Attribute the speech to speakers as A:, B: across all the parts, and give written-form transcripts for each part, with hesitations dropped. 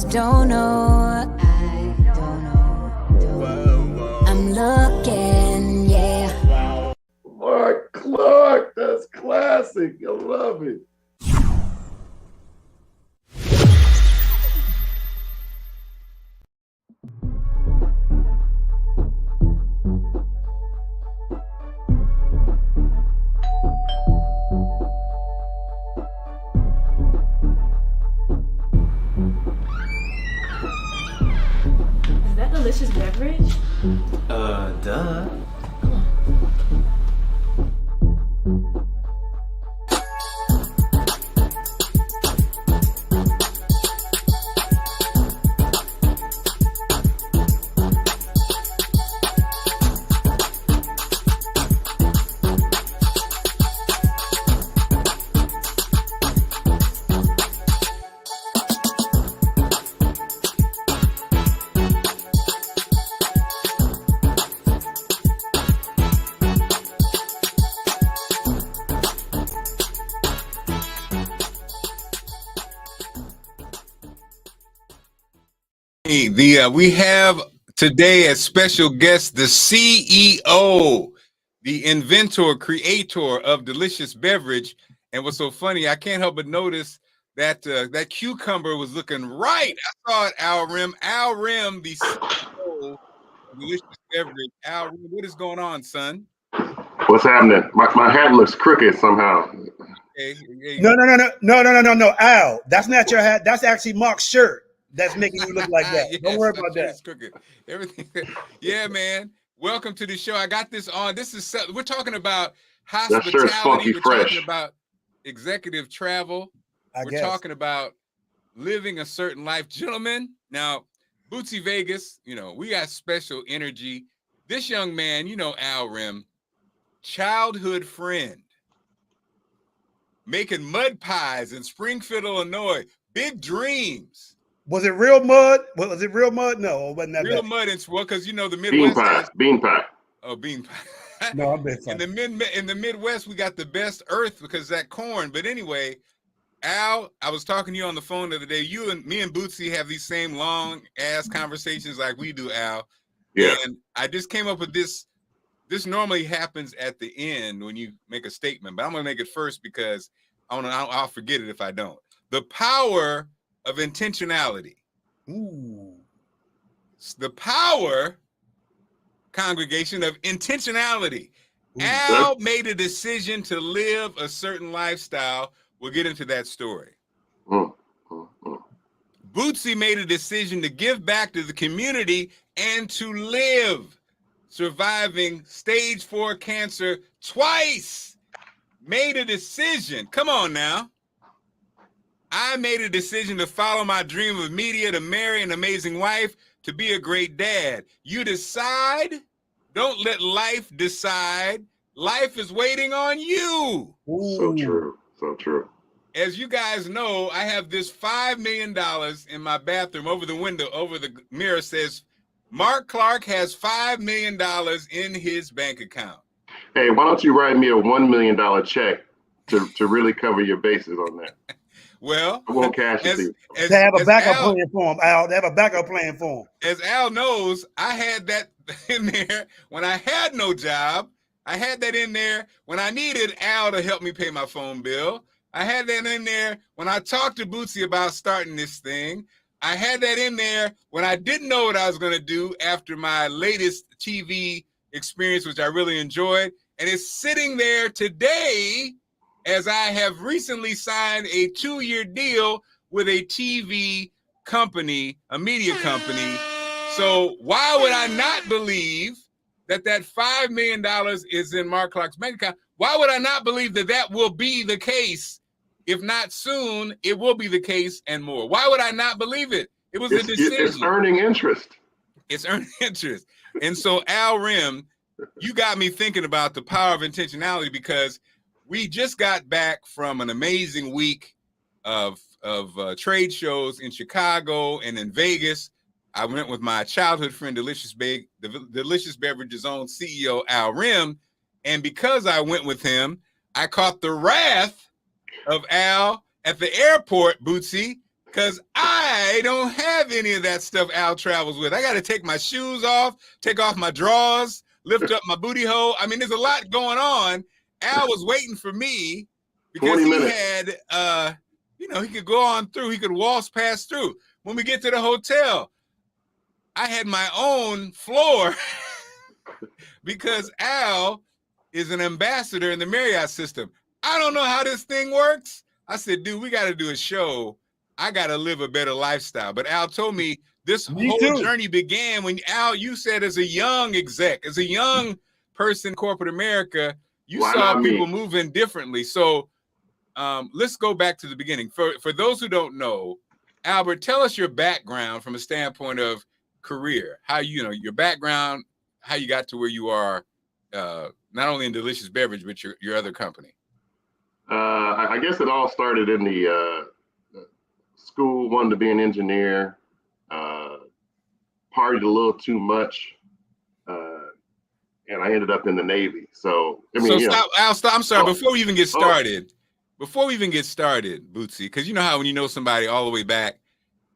A: just don't know. I don't know. I'm looking, yeah.
B: Marc Clarke, that's classic. I love it.
C: Is that delicious beverage?
D: Duh.
E: We have today as special guest the CEO, the inventor, creator of Delicious Beverage. And what's so funny, I can't help but notice that that cucumber was looking right. I saw it, Al Rim. Al Rim, the CEO of Delicious Beverage. Al Rim, what is going on, son?
B: What's happening? My hat looks crooked somehow.
E: Hey,
F: No, Al. That's not your hat. That's actually Mark's shirt. That's making you look like that.
E: Yes,
F: Don't worry about that.
E: It's crooked. Everything. Yeah, man. Welcome to the show. I got this on. We're talking about hospitality.
B: That shirt's funky
E: We're
B: fresh.
E: talking about executive travel. We're talking about living a certain life. Gentlemen, now, Bootsy Vegas, we got special energy. This young man, Al Rim, childhood friend, making mud pies in Springfield, Illinois. Big dreams.
F: Was it real mud? Was it real mud? No, it wasn't that
E: real
F: bad.
E: mud. Because the Midwest.
B: Bean pie.
E: Oh, bean pie.
F: No, I'm being funny.
E: In the Midwest, we got the best earth because that corn. But anyway, Al, I was talking to you on the phone the other day. Me and Bootsy have these same long ass conversations like we do, Al.
B: Yeah.
E: And I just came up with this. This normally happens at the end when you make a statement, but I'm gonna make it first because I'll forget it if I don't. The power of intentionality.
F: Ooh.
E: The power, congregation, of intentionality. Ooh. Al made a decision to live a certain lifestyle. We'll get into that story. Bootsy made a decision to give back to the community and to live, surviving stage 4 cancer twice. Made a decision. Come on now. I made a decision to follow my dream of media, to marry an amazing wife, to be a great dad. You decide. Don't let life decide. Life is waiting on you.
F: Ooh.
B: So true. So true.
E: As you guys know, I have this $5 million in my bathroom. Over the window, over the mirror says, Marc Clarke has $5 million in his bank account.
B: Hey, why don't you write me a $1 million check to really cover your bases on that?
E: Well,
B: I won't cash it to you.
F: They have a backup plan for him, Al. They have a backup plan for him.
E: As Al knows, I had that in there when I had no job. I had that in there when I needed Al to help me pay my phone bill. I had that in there when I talked to Bootsy about starting this thing. I had that in there when I didn't know what I was going to do after my latest TV experience, which I really enjoyed. And it's sitting there today as I have recently signed a 2-year deal with a TV company, a media company. So why would I not believe that $5 million is in Marc Clarke's bank account? Why would I not believe that will be the case? If not soon, it will be the case and more. Why would I not believe it? It was a decision.
B: It's earning interest.
E: It's earning interest. And so, Al Rim, you got me thinking about the power of intentionality, because we just got back from an amazing week of trade shows in Chicago and in Vegas. I went with my childhood friend, Delicious Beverage's own CEO, Al Rim. And because I went with him, I caught the wrath of Al at the airport, Bootsy, because I I don't have any of that stuff Al travels with. I got to take my shoes off, take off my drawers, lift up my booty hole. I mean, there's a lot going on. Al was waiting for me because
B: 20
E: he
B: minutes.
E: had, he could go on through. He could waltz past through. When we get to the hotel, I had my own floor because Al is an ambassador in the Marriott system. I don't know how this thing works. I said, dude, we got to do a show. I got to live a better lifestyle. But Al told me this whole journey began when Al, you said as a young exec, as a young person in corporate America, you saw people moving differently. So let's go back to the beginning. For those who don't know, Albert, tell us your background from a standpoint of career, how your background, how you got to where you are, not only in Delicious Beverage, but your other company.
B: I guess it all started in the school, wanted to be an engineer, partied a little too much, and I ended up in the Navy. So, I mean,
E: stop. I'm sorry. Before we even get started, Bootsy, because you know how when you know somebody all the way back,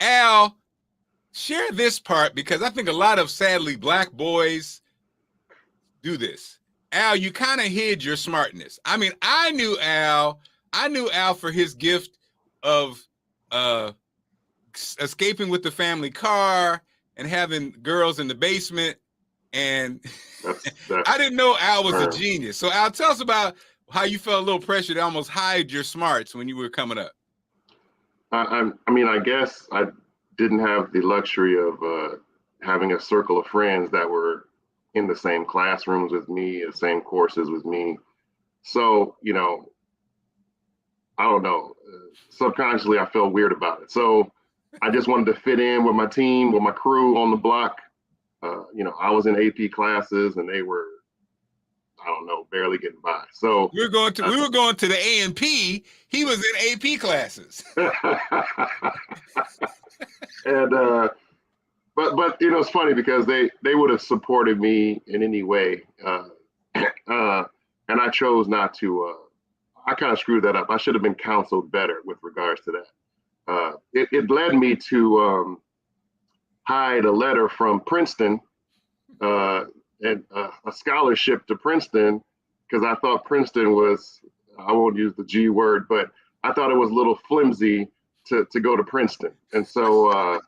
E: Al, share this part because I think a lot of sadly Black boys do this. Al, you kind of hid your smartness. I mean, I knew Al for his gift of escaping with the family car and having girls in the basement. And I didn't know Al was a genius. So Al, tell us about how you felt a little pressure to almost hide your smarts when you were coming up.
B: I mean, I guess I didn't have the luxury of having a circle of friends that were in the same classrooms with me, the same courses with me. So, I don't know, subconsciously I felt weird about it. So I just wanted to fit in with my team, with my crew on the block. I was in AP classes and they were, I don't know, barely getting by. So
E: we were going to the A&P. He was in AP classes.
B: And but it's funny because they would have supported me in any way, and I chose not to. I kind of screwed that up. I should have been counseled better with regards to that. It led me to hide a letter from Princeton and a scholarship to Princeton because I thought Princeton was, I won't use the G word, but I thought it was a little flimsy to go to Princeton, and so.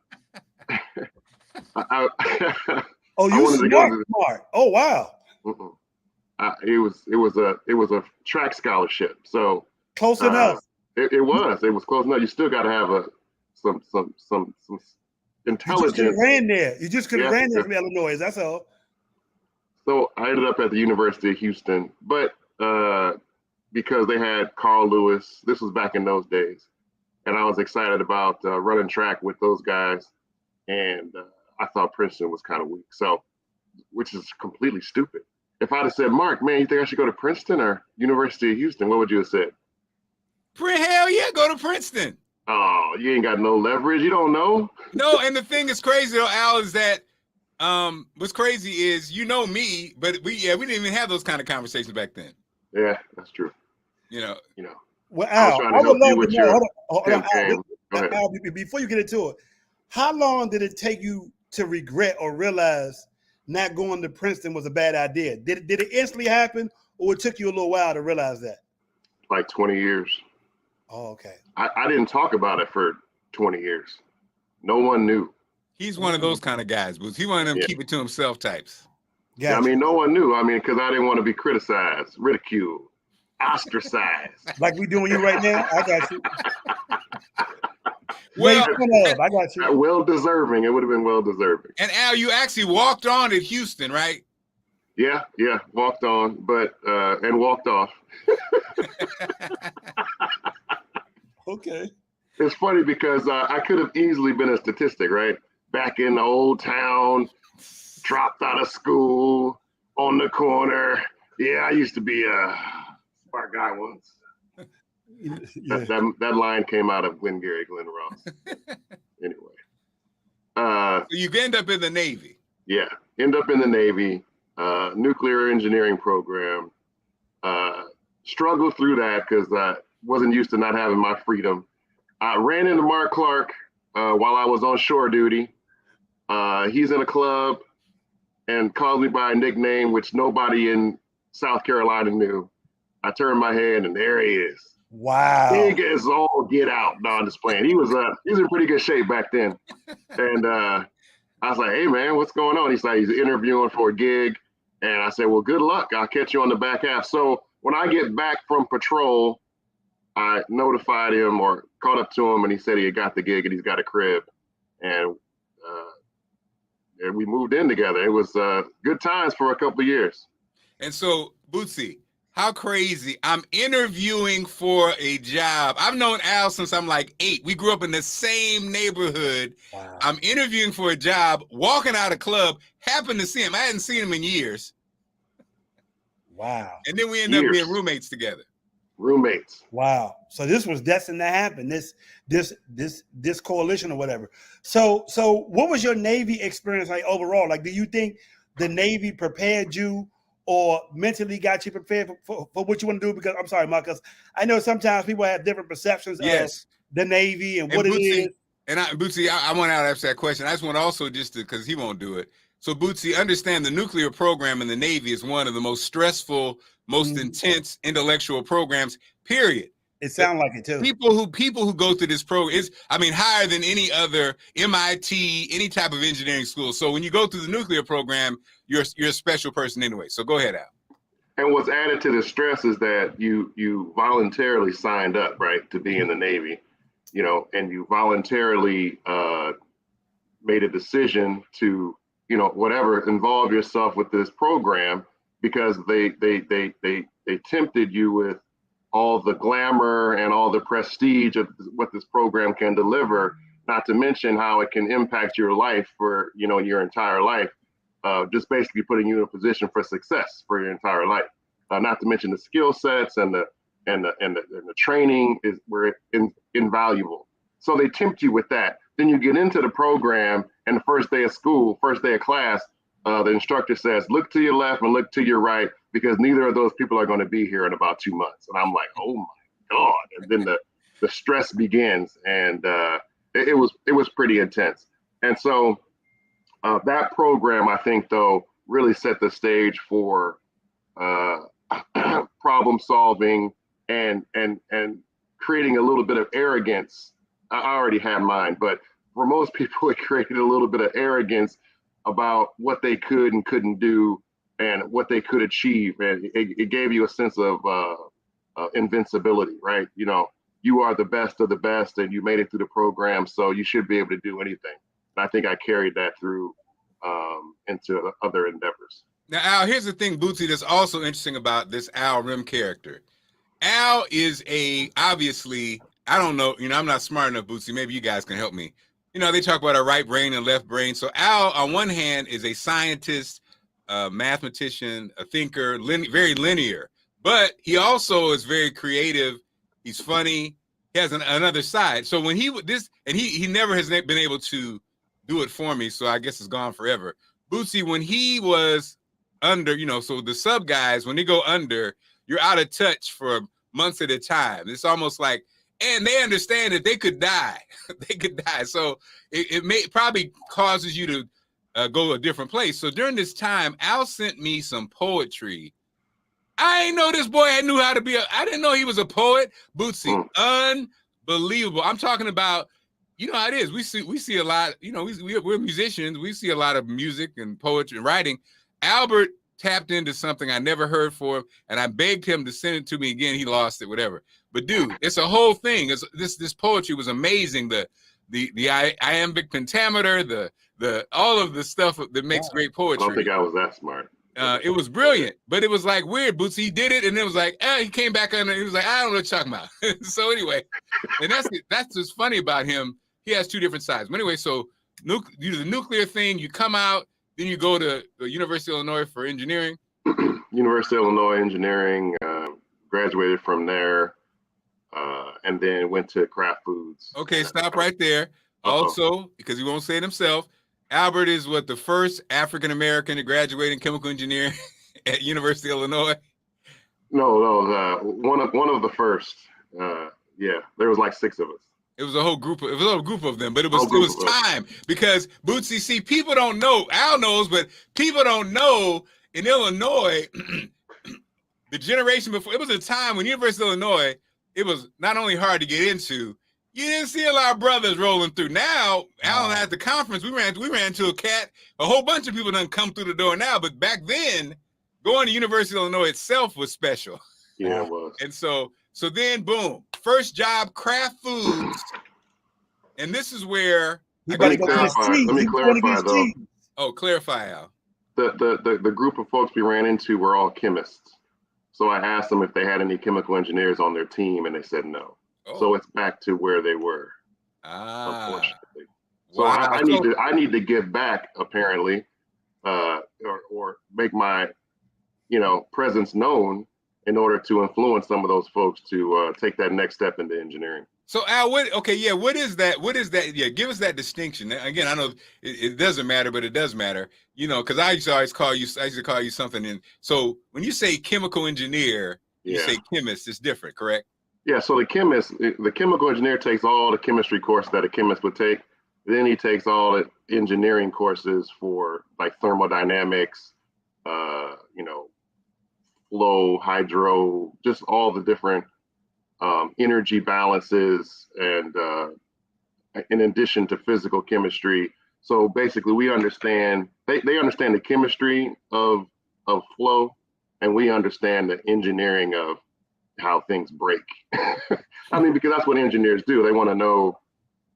F: You smart. Oh wow.
B: It was a track scholarship. So
F: close enough.
B: It was close enough. You still got to have some intelligence.
F: You just could have ran there from Illinois. That's all.
B: So I ended up at the University of Houston, but because they had Carl Lewis, this was back in those days, and I was excited about running track with those guys, and I thought Princeton was kind of weak, so which is completely stupid. If I'd have said, Mark, man, you think I should go to Princeton or University of Houston, what would you have said?
E: Hell yeah, go to Princeton.
B: Oh, you ain't got no leverage. You don't know.
E: No, and the thing is crazy though, Al, is that what's crazy is me, but we didn't even have those kind of conversations back then.
B: Yeah, that's true.
F: Well, Al, I would love to know. Hold on,
B: Al,
F: before you get into it, how long did it take you to regret or realize not going to Princeton was a bad idea? Did it instantly happen, or it took you a little while to realize that?
B: Like 20 years.
F: Oh, okay.
B: I didn't talk about it for 20 years. No one knew.
E: He's one of those kind of guys, Boots. He one of them keep it to himself types.
B: Gotcha. I mean, no one knew. I mean, because I didn't want to be criticized, ridiculed, ostracized.
F: Like we doing you right now? I got you. Well, I got you.
B: Well deserving. It would have been well deserving.
E: And Al, you actually walked on at Houston, right?
B: Yeah, walked on, but and walked off.
F: Okay.
B: It's funny because I could have easily been a statistic, right? Back in the old town, dropped out of school, on the corner. Yeah, I used to be a smart guy once. Yeah. That line came out of Glengarry Glen Ross. Anyway.
E: So you end up in the Navy.
B: Yeah, end up in the Navy, nuclear engineering program. Struggled through that because I wasn't used to not having my freedom. I ran into Marc Clarke while I was on shore duty. He's in a club and calls me by a nickname which nobody in South Carolina knew. I turned my head and there he is.
F: Wow.
B: Big as all get out. No, I'm just playing. He was in pretty good shape back then. And I was like, hey man, what's going on? He's like, he's interviewing for a gig. And I said, well, good luck. I'll catch you on the back half. So when I get back from patrol, I notified him or caught up to him, and he said he had got the gig and he's got a crib. And we moved in together. It was good times for a couple of years.
E: And so, Bootsy, how crazy. I'm interviewing for a job. I've known Al since I'm like 8. We grew up in the same neighborhood.
F: Wow.
E: I'm interviewing for a job, walking out of club, happened to see him. I hadn't seen him in years.
F: Wow.
E: And then we ended up being roommates together.
B: Roommates.
F: Wow. So this was destined to happen. This coalition or whatever. So what was your Navy experience like overall? Like, do you think the Navy prepared you or mentally got you prepared for what you want to do? Because I'm sorry, Marcus, I know sometimes people have different perceptions of the Navy and what Bootsy, it is.
E: And Bootsy, I want to ask that question. I just want to also because he won't do it. So Bootsy, understand the nuclear program in the Navy is one of the most stressful, most intense intellectual programs, period.
F: It sounds like it too.
E: People who go through this program is, higher than any other MIT, any type of engineering school. So when you go through the nuclear program, you're a special person anyway. So go ahead, Al.
B: And what's added to the stress is that you voluntarily signed up, right, to be in the Navy, and you voluntarily made a decision to, whatever, involve yourself with this program because they tempted you with all the glamour and all the prestige of what this program can deliver, not to mention how it can impact your life for, your entire life, just basically putting you in a position for success for your entire life. Not to mention the skill sets and the training were invaluable. So they tempt you with that. Then you get into the program and the first day of school, first day of class, the instructor says, look to your left and look to your right, because neither of those people are going to be here in about 2 months. And I'm like, oh my God. And then the stress begins, and it was pretty intense. And so that program, I think, though, really set the stage for problem solving and creating a little bit of arrogance. I already had mine, but for most people, it created a little bit of arrogance about what they could and couldn't do and what they could achieve. And it gave you a sense of invincibility, right? You are the best of the best and you made it through the program, so you should be able to do anything. And I think I carried that through into other endeavors.
E: Now, Al, here's the thing, Bootsy, that's also interesting about this Al Rim character. Al is obviously, I don't know, I'm not smart enough, Bootsy, maybe you guys can help me. They talk about a right brain and left brain. So Al, on one hand, is a scientist, a mathematician, a thinker, very linear, but he also is very creative. He's funny. He has another side. So when he never has been able to do it for me, so I guess it's gone forever. Bootsy, when he was under, so the sub guys, when they go under, you're out of touch for months at a time. It's almost like, and they understand that they could die. They could die. So it may probably causes you to go a different place. So during this time, Al sent me some poetry. I didn't know this boy knew how to be I didn't know he was a poet. Bootsy, unbelievable. I'm talking about, how it is. We see a lot, we're musicians. We see a lot of music and poetry and writing. Albert tapped into something I never heard for, and I begged him to send it to me again. He lost it, whatever. But dude, it's a whole thing. This poetry was amazing. The iambic pentameter, the all of the stuff that makes great poetry.
B: I don't think I was that smart.
E: It was brilliant, but it was like weird. Bootsy, he did it, and it was like, he came back on, and he was like, I don't know what you're talking about. So anyway, and that's what's funny about him. He has two different sides. But anyway, so you do the nuclear thing, you come out, then you go to the University of Illinois for engineering.
B: University of Illinois engineering, graduated from there, and then went to Kraft Foods.
E: Okay, stop right there. Also, because he won't say it himself, Albert is the first African-American to graduate in chemical engineering at University of Illinois?
B: No, one of the first. Yeah, there was like 6 of us.
E: It was a whole group of them, but it
B: Whole
E: was
B: group of them.
E: time because Bootsy, see, people don't know. Al knows, but people don't know in Illinois, the generation before, it was a time when University of Illinois, it was not only hard to get into, you didn't see a lot of brothers rolling through. Now, Al and I at the conference, we ran into a whole bunch of people done come through the door now, but back then, going to University of Illinois itself was special.
B: Yeah, it was.
E: And so then, boom, first job, Kraft Foods, and this is where
B: Let me clarify though.
E: Oh, clarify, Al.
B: The group of folks we ran into were all chemists. So I asked them if they had any chemical engineers on their team, and they said no.
E: Oh.
B: So it's back to where they were, unfortunately. So
E: wow.
B: I need to give back, apparently, or make my, presence known in order to influence some of those folks to take that next step into engineering.
E: So Al, what is that? What is that? Yeah, give us that distinction. Again, I know it doesn't matter, but it does matter, because I used to always call you something. And so when you say chemical engineer, you say chemist, it's different, correct?
B: Yeah, so the chemical engineer takes all the chemistry courses that a chemist would take. Then he takes all the engineering courses for like thermodynamics, flow, hydro, just all the different energy balances, and in addition to physical chemistry. So basically we understand, they understand the chemistry of flow, and we understand the engineering of how things break. I mean, because that's what engineers do. They want to know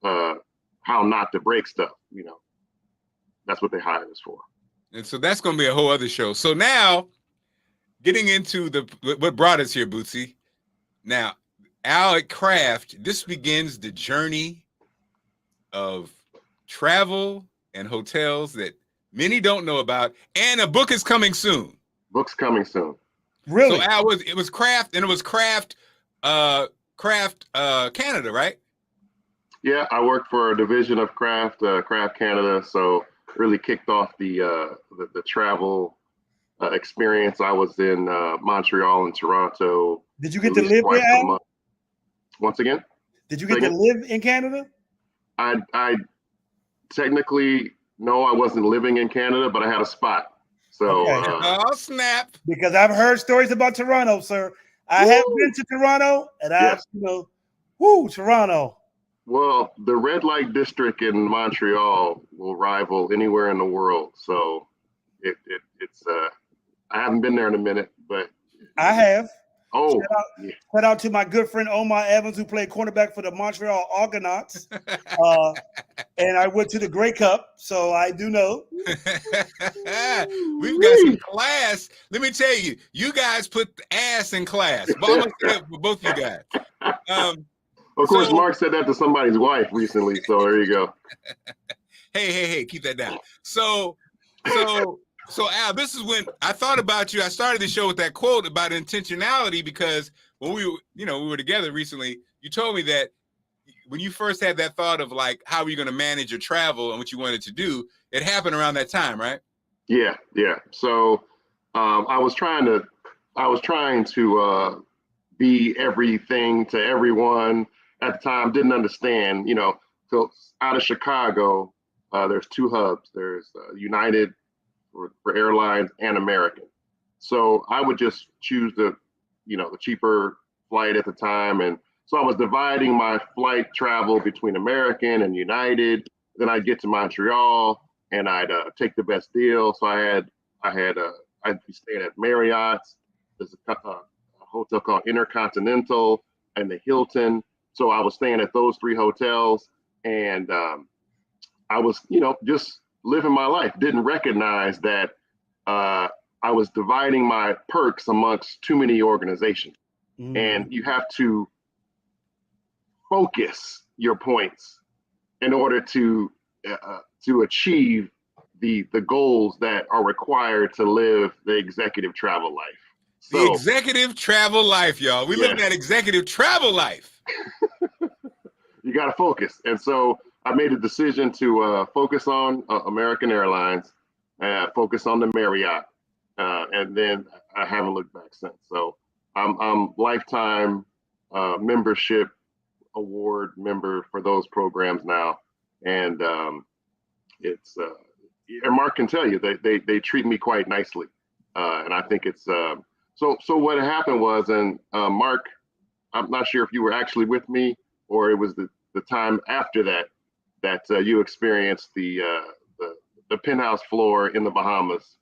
B: how not to break stuff, That's what they hire us for.
E: And so that's going to be a whole other show. So now, getting into what brought us here, Bootsy. Now, Al at Kraft, this begins the journey of travel and hotels that many don't know about, and a book is coming soon.
B: Book's coming soon.
F: Really?
E: So Al, it was Kraft, and it was Kraft Canada, right?
B: Yeah, I worked for a division of Kraft Canada, so really kicked off the travel experience. I was in Montreal and Toronto.
F: Did you get to live there, Al?
B: Once again?
F: Did you get to live in Canada?
B: I technically, no, I wasn't living in Canada, but I had a spot. So,
F: okay.
E: Oh, snap.
F: Because I've heard stories about Toronto, sir. I have been to Toronto, and I've, Toronto.
B: Well, the red light district in Montreal will rival anywhere in the world. So it's I haven't been there in a minute, but
F: I have.
B: Oh,
F: shout out to my good friend Omar Evans, who played cornerback for the Montreal Argonauts. And I went to the Grey Cup, so I do know.
E: We've got some class. Let me tell you, you guys put the ass in class. Both you guys.
B: Of course, Mark said that to somebody's wife recently, so there you go.
E: Hey, keep that down. So Al, this is when I thought about you. I started the show with that quote about intentionality, because when we were together recently, you told me that when you first had that thought of like, how are you going to manage your travel and what you wanted to do, it happened around that time, right?
B: Yeah. So I was trying to be everything to everyone at the time. Didn't understand, so out of Chicago, there's two hubs. There's United for airlines and American. So I would just choose the cheaper flight at the time. And so I was dividing my flight travel between American and United. Then I'd get to Montreal and I'd take the best deal. So I'd be staying at Marriott's. There's a hotel called Intercontinental and the Hilton. So I was staying at those three hotels, and I was, just living my life. Didn't recognize that I was dividing my perks amongst too many organizations. And you have to focus your points in order to achieve the goals that are required to live the executive travel life. So,
E: the executive travel life, y'all. We live that executive travel life.
B: You got to focus. And so I made a decision to focus on American Airlines, focus on the Marriott, and then I haven't looked back since. So I'm lifetime membership award member for those programs now, and it's and Mark can tell you they treat me quite nicely, and I think it's so what happened was, and Mark, I'm not sure if you were actually with me or it was the time after that you experienced the penthouse floor in the Bahamas.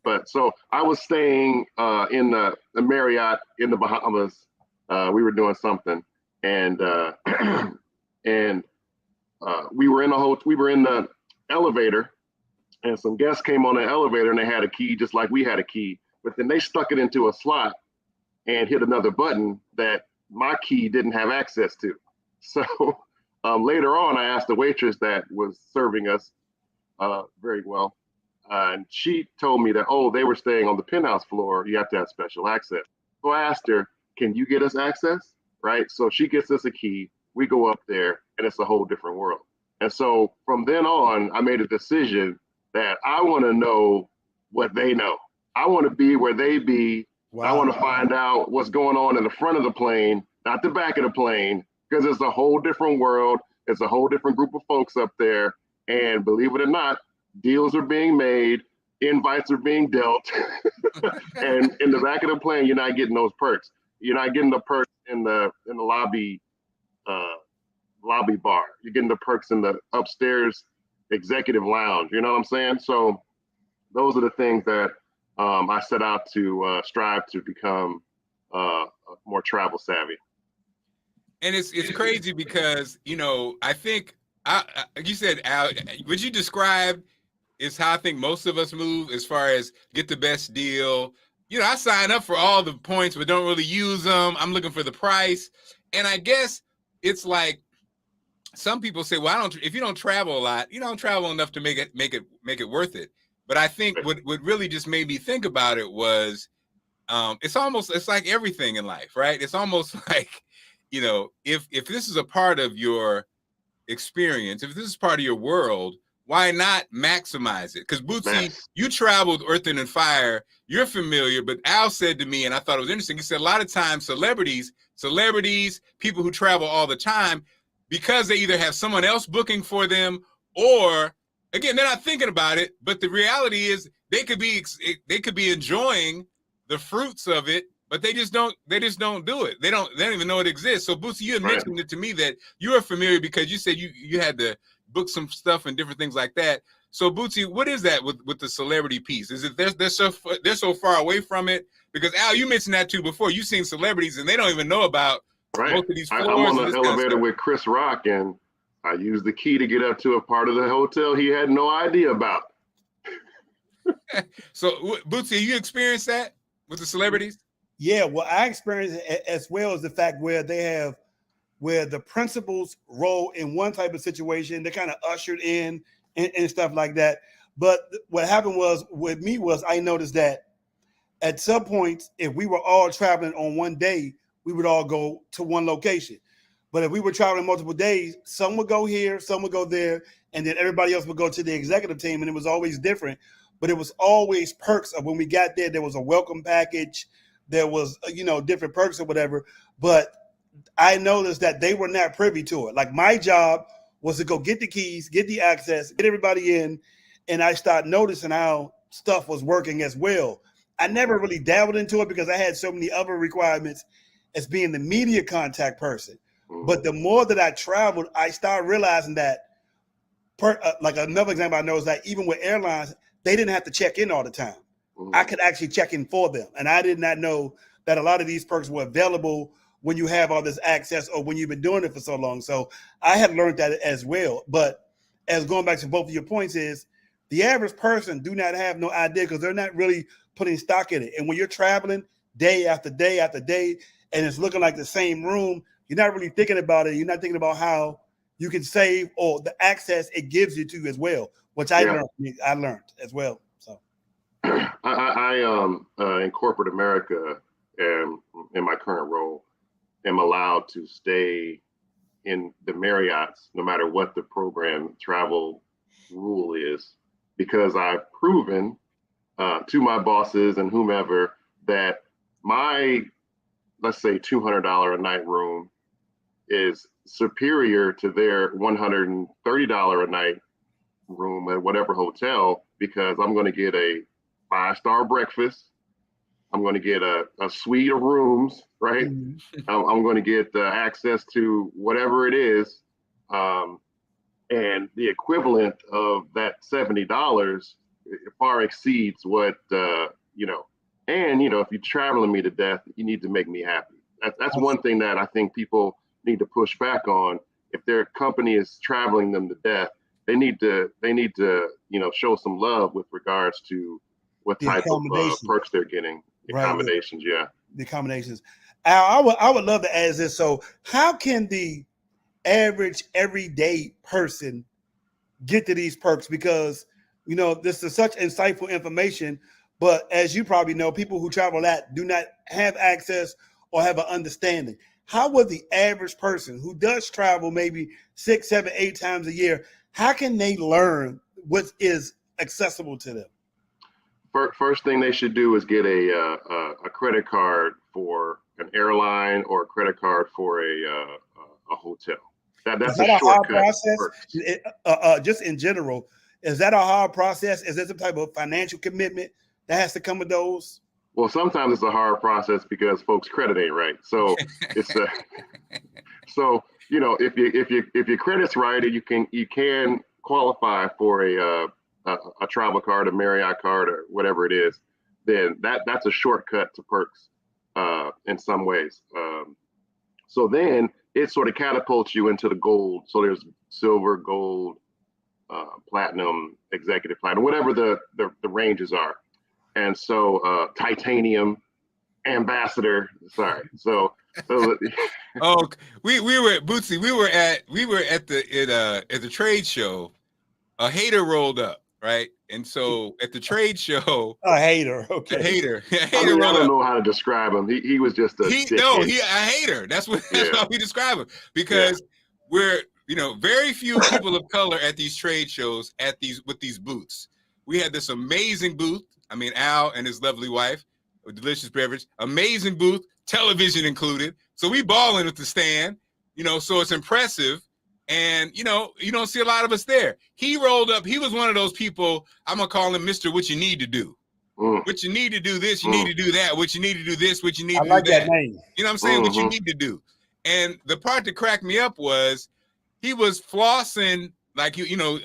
B: But so I was staying in the Marriott in the Bahamas. We were doing something, and and we were in the elevator, and some guests came on the elevator and they had a key just like we had a key, but then they stuck it into a slot and hit another button that my key didn't have access to. So later on, I asked the waitress that was serving us very well, and she told me that, oh, they were staying on the penthouse floor. You have to have special access. So I asked her, can you get us access? Right. So she gets us a key. We go up there and it's a whole different world. And so from then on, I made a decision that I want to know what they know. I want to be where they be. Wow. I want to find out what's going on in the front of the plane, not the back of the plane, because it's a whole different world. It's a whole different group of folks up there. And believe it or not, deals are being made, invites are being dealt. And in the back of the plane, you're not getting those perks. You're not getting the perks in the lobby bar. You're getting the perks in the upstairs executive lounge. You know what I'm saying? So those are the things that I set out to strive to become more travel savvy.
E: And it's crazy because, you know, I think you said, Al, what you described is how I think most of us move as far as get the best deal. You know, I sign up for all the points, but don't really use them. I'm looking for the price. And I guess it's like some people say, well, if you don't travel a lot, you don't travel enough to make it worth it. But I think what really just made me think about it was it's like everything in life, right? It's almost like, you know, if this is a part of your experience, if this is part of your world, why not maximize it? Because Bootsy, you traveled Earth, Wind, and Fire. You're familiar, but Al said to me, and I thought it was interesting, he said a lot of times celebrities, people who travel all the time, because they either have someone else booking for them, or, again, they're not thinking about it, but the reality is they could be enjoying the fruits of it, but they just don't do it. They don't even know it exists. So Bootsy, you had mentioned it to me that you are familiar because you said you had to book some stuff and different things like that. So Bootsy, what is that with the celebrity piece? Is it they're so far away from it? Because Al, you mentioned that too before. You've seen celebrities and they don't even know about most of these floors.
B: I'm on the elevator with Chris Rock, and I used the key to get up to a part of the hotel he had no idea about.
E: So Bootsy, you experienced that with the celebrities?
F: Yeah, well, I experienced it as well as the fact where the principals roll in one type of situation, they're kind of ushered in and stuff like that. But what happened was with me was I noticed that at some points, if we were all traveling on one day, we would all go to one location. But if we were traveling multiple days, some would go here, some would go there, and then everybody else would go to the executive team, and it was always different. But it was always perks of when we got there was a welcome package. There was, different perks or whatever. But I noticed that they were not privy to it. Like my job was to go get the keys, get the access, get everybody in. And I started noticing how stuff was working as well. I never really dabbled into it because I had so many other requirements as being the media contact person. But the more that I traveled, I started realizing that, like another example I know is that even with airlines, they didn't have to check in all the time. I could actually check in for them. And I did not know that a lot of these perks were available when you have all this access or when you've been doing it for so long. So I had learned that as well. But as going back to both of your points is the average person do not have no idea because they're not really putting stock in it. And when you're traveling day after day after day, and it's looking like the same room, you're not really thinking about it. You're not thinking about how you can save or the access it gives you to as well, which I learned as well. So
B: I in corporate America and in my current role am allowed to stay in the Marriotts no matter what the program travel rule is, because I've proven to my bosses and whomever that my, let's say $200 a night room is superior to their $130 a night room at whatever hotel, because I'm going to get a 5-star breakfast. I'm going to get a suite of rooms, right?
F: Mm-hmm.
B: I'm going to get access to whatever it is. And the equivalent of that $70 far exceeds what, you know, and, you know, if you're traveling me to death, you need to make me happy. That's one thing that I think people need to push back on. If their company is traveling them to death, they need to, you know, show some love with regards to what type of perks they're getting. Accommodations, right. Yeah.
F: The accommodations. Al, I would love to ask this. So how can the average everyday person get to these perks? Because, you know, this is such insightful information, but as you probably know, people who travel that do not have access or have an understanding. How would the average person who does travel maybe 6, 7, 8 times a year, how can they learn what is accessible to them?
B: First thing they should do is get a credit card for an airline or a credit card for a hotel. That's a shortcut
F: process. Just in general, is that a hard process? Is there some type of financial commitment that has to come with those?
B: Well, sometimes it's a hard process because folks' credit ain't right. So it's so, you know, if your credit's right, you can qualify for a travel card, a Marriott card, or whatever it is, then that's a shortcut to perks in some ways. So then it sort of catapults you into the gold. So there's silver, gold, platinum, executive platinum, whatever the ranges are. And so titanium, ambassador. Sorry. So
E: oh, we were at Bootsy. We were at the trade show. A hater rolled up, right? And so at the trade show,
F: a hater. Okay.
E: A hater.
B: I don't know how to describe him. He was just a
E: hater. That's how we describe him, because we're, you know, very few people of color at these trade shows with these booths. We had this amazing booth. I mean, Al and his lovely wife, a delicious beverage, amazing booth, television included. So we balling with the stand, you know, so it's impressive. And, you know, you don't see a lot of us there. He rolled up. He was one of those people, I'm going to call him Mr. What You Need to Do. What you need to do this, you need to do that. What you need to do this, what you need to do that.
F: Name.
E: You know what I'm saying? What you need to do. And the part that cracked me up was he was flossing like, you know,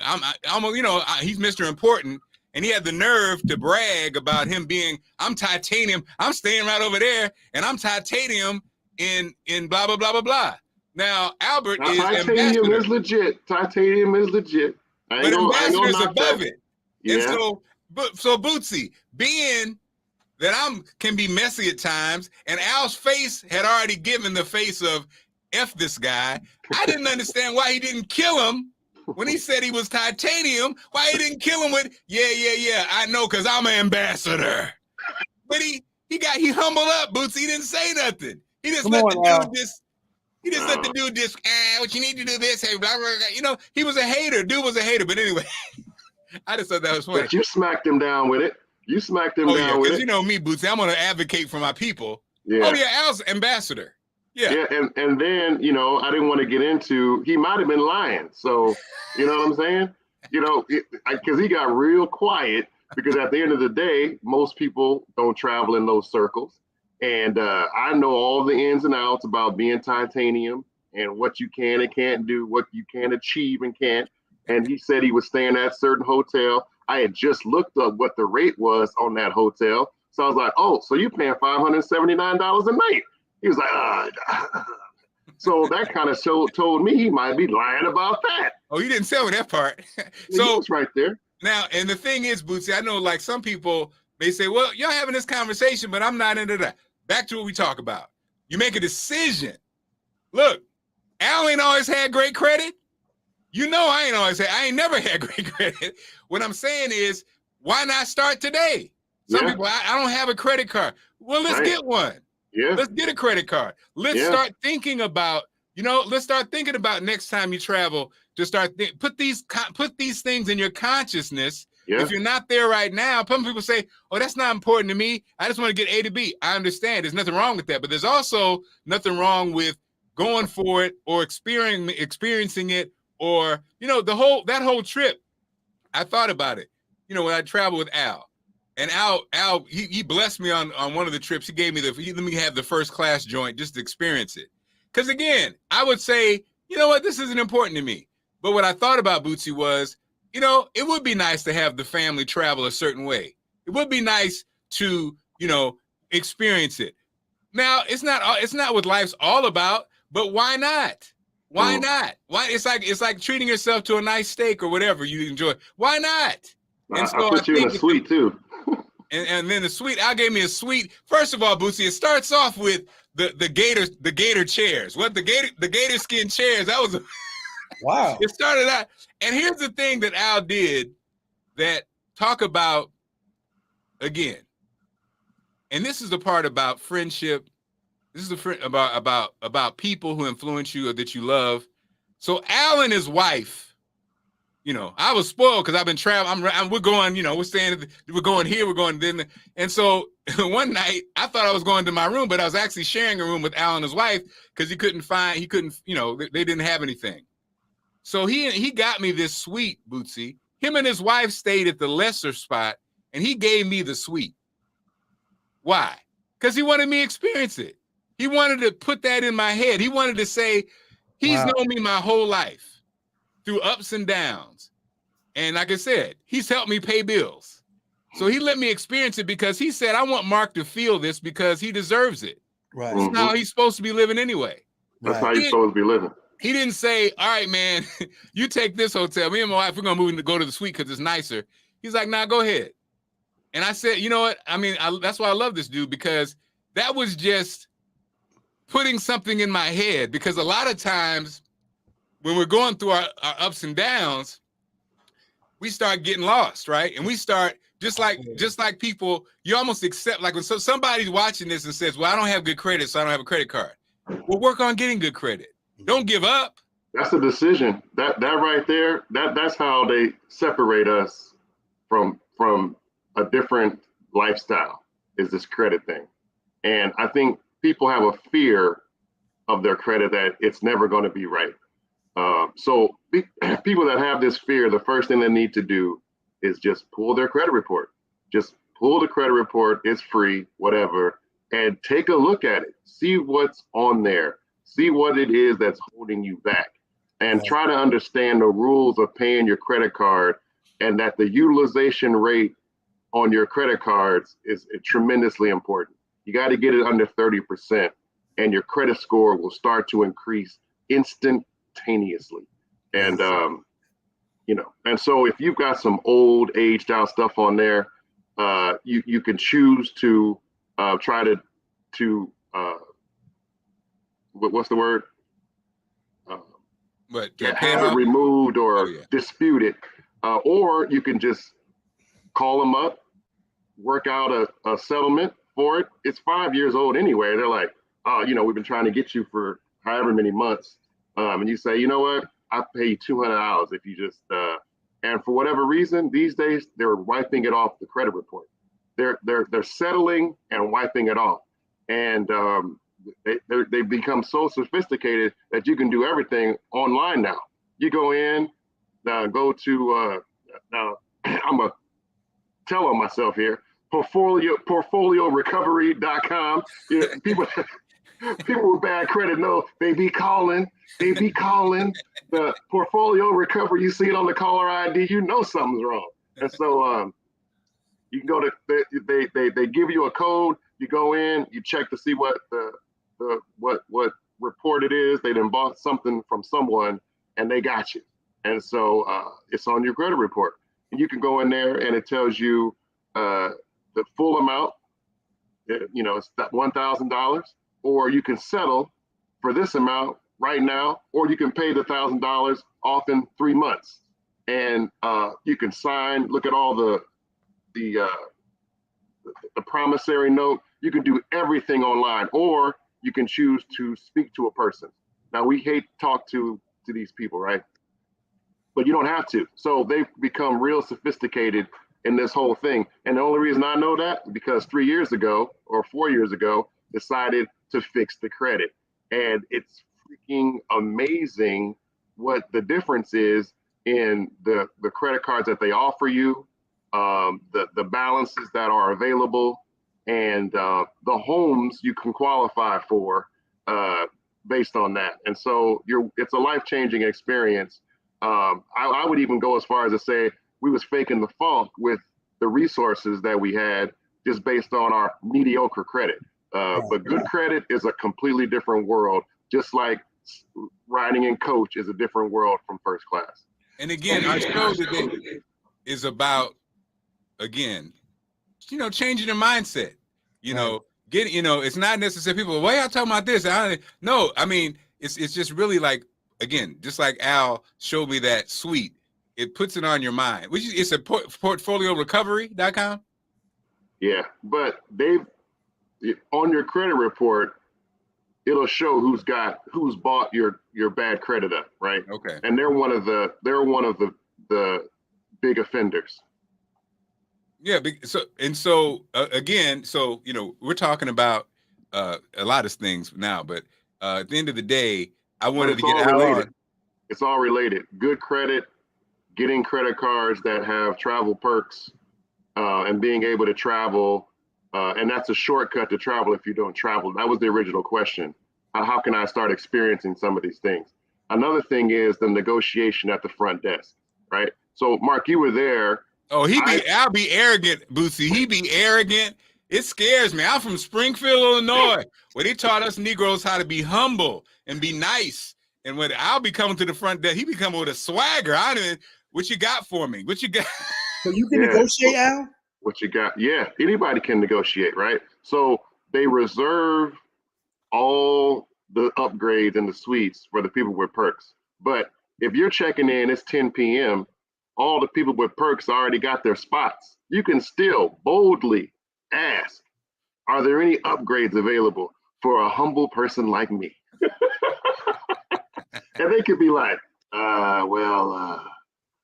E: he's Mr. Important. And he had the nerve to brag about him being, I'm titanium. I'm staying right over there. And I'm titanium in blah, blah, blah, blah, blah. Now, Albert is
B: titanium
E: ambassador.
B: is legit. Titanium is legit.
E: But ambassador's above it.
B: Yeah.
E: And so Bootsy, being that can be messy at times, and Al's face had already given the face of F this guy, I didn't understand why he didn't kill him when he said he was titanium. Why he didn't kill him with, yeah, I know, because I'm an ambassador. But he humbled up, Bootsy. He didn't say nothing. He just let the dude just, what you need to do this, hey, blah, blah, blah. You know, he was a hater. Dude was a hater. But anyway, I just thought that was funny.
B: But you smacked him down with it. You smacked him down with it.
E: You know me, Bootsy. I'm going to advocate for my people.
B: Yeah.
E: Oh, yeah, Al's ambassador. Yeah.
B: And then, you know, I didn't want to get into, he might have been lying. So, you know what I'm saying? You know, because he got real quiet, because at the end of the day, most people don't travel in those circles. And I know all the ins and outs about being titanium and what you can and can't do, what you can achieve and can't. And he said he was staying at a certain hotel. I had just looked up what the rate was on that hotel. So I was like, oh, so you're paying $579 a night. He was like, So that kind of told me he might be lying about that.
E: Oh, you didn't tell me that part.
B: So it's right there.
E: Now, and the thing is, Bootsy, I know like some people, they say, well, y'all having this conversation, but I'm not into that. Back to what we talk about. You make a decision. Look, Al ain't always had great credit. You know, I ain't never had great credit. What I'm saying is, why not start today? Some people, I don't have a credit card. Well, let's get one.
B: Yeah.
E: Let's get a credit card. Let's start thinking about, let's start thinking about next time you travel to start put these things in your consciousness. Yeah. If you're not there right now, some people say, oh, that's not important to me. I just want to get A to B. I understand. There's nothing wrong with that. But there's also nothing wrong with going for it or experiencing it, or that whole trip. I thought about it. When I traveled with Al, and Al, he blessed me on one of the trips. He gave me let me have the first class joint just to experience it. Because again, I would say, you know what, this isn't important to me. But what I thought about Bootsy was, it would be nice to have the family travel a certain way. It would be nice to, experience it. Now, it's not what life's all about, but why not? Why not? Why? It's like treating yourself to a nice steak or whatever you enjoy. Why not? And so
B: I put you in a suite too.
E: And then the suite, Al gave me a suite. First of all, Bootsy, it starts off with the gator chairs. What the gator skin chairs? That was
F: wow.
E: It started out. And here's the thing that Al did that talk about again. And this is the part about friendship. This is the about people who influence you or that you love. So Al and his wife, I was spoiled because I've been traveling. We're going, we're staying. We're going here. We're going then. And so one night I thought I was going to my room, but I was actually sharing a room with Al and his wife because he couldn't, they didn't have anything. So he got me this suite, Bootsy. Him and his wife stayed at the lesser spot, and he gave me the suite. Why? Because he wanted me to experience it. He wanted to put that in my head. He wanted to say, he's known me my whole life through ups and downs. And like I said, he's helped me pay bills. So he let me experience it because he said, I want Marc to feel this because he deserves it.
F: Right.
E: It's how he's supposed to be living anyway.
B: That's how you're supposed to be living.
E: He didn't say, all right, man, you take this hotel. Me and my wife, we're going to move to go to the suite because it's nicer. He's like, nah, go ahead. And I said, you know what? I mean, that's why I love this dude, because that was just putting something in my head. Because a lot of times when we're going through our ups and downs, we start getting lost, right? And we start just like people, you almost accept, like when somebody's watching this and says, well, I don't have good credit, so I don't have a credit card. Well, work on getting good credit. Don't give up.
B: That's a decision. That right there, that's how they separate us from a different lifestyle, is this credit thing. And I think people have a fear of their credit that it's never going to be right. So people that have this fear, the first thing they need to do is just pull their credit report. Just pull the credit report. It's free, whatever, and take a look at it. See what's on there. See what it is that's holding you back, and try to understand the rules of paying your credit card, and that the utilization rate on your credit cards is tremendously important. You got to get it under 30%, and your credit score will start to increase instantaneously. And, and so if you've got some old aged out stuff on there, you can choose to try to what's the word? Have it removed or dispute it. Or you can just call them up, work out a settlement for it. It's 5 years old anyway. They're like, oh, we've been trying to get you for however many months. And you say, you know what? I'll pay you $200 if you just, and for whatever reason, these days, they're wiping it off the credit report. They're settling and wiping it off. And they've become so sophisticated that you can do everything online now. You go in, go to, now I'm going to tell on myself here, portfoliorecovery.com. People with bad credit know they be calling the portfolio recovery. You see it on the caller ID, something's wrong. And so you can go to, they give you a code, you go in, you check to see what what report it is. They done bought something from someone and they got you. And so it's on your credit report. And you can go in there and it tells you the full amount, it's that $1,000, or you can settle for this amount right now, or you can pay the $1,000 off in 3 months. And you can sign, look at all the promissory note. You can do everything online, or you can choose to speak to a person. Now, we hate to talk to these people, right? But you don't have to. So they've become real sophisticated in this whole thing. And the only reason I know that, because 3 years ago or 4 years ago, decided to fix the credit. And it's freaking amazing what the difference is in the credit cards that they offer you, the balances that are available, and the homes you can qualify for based on that. And so it's a life-changing experience. I would even go as far as to say we was faking the funk with the resources that we had just based on our mediocre credit. But good credit is a completely different world, just like riding in coach is a different world from first class.
E: And again, our show today is about, again, changing your mindset. It's not necessarily people, why y'all talking about this? No, I mean, it's just really like, again, just like Al showed me that suite, it puts it on your mind, which is, it's a portfoliorecovery.com.
B: Yeah, but on your credit report, it'll show who's bought your bad credit up, right?
E: Okay.
B: And they're one of the big offenders.
E: Yeah. So again, we're talking about a lot of things now, but at the end of the day, I wanted to get Al on.
B: It's all related. Good credit, getting credit cards that have travel perks, and being able to travel. And that's a shortcut to travel if you don't travel. That was the original question. How can I start experiencing some of these things? Another thing is the negotiation at the front desk, right? So, Mark, you were there.
E: Oh, I'll be arrogant, Bootsy. He be arrogant. It scares me. I'm from Springfield, Illinois, where they taught us Negroes how to be humble and be nice. And when I'll be coming to the front desk, he be coming with a swagger. What you got for me? What you got?
F: So you can negotiate, Al?
B: What you got? Yeah, anybody can negotiate, right? So they reserve all the upgrades and the suites for the people with perks. But if you're checking in, it's 10 p.m., all the people with perks already got their spots. You can still boldly ask, are there any upgrades available for a humble person like me? And they could be like,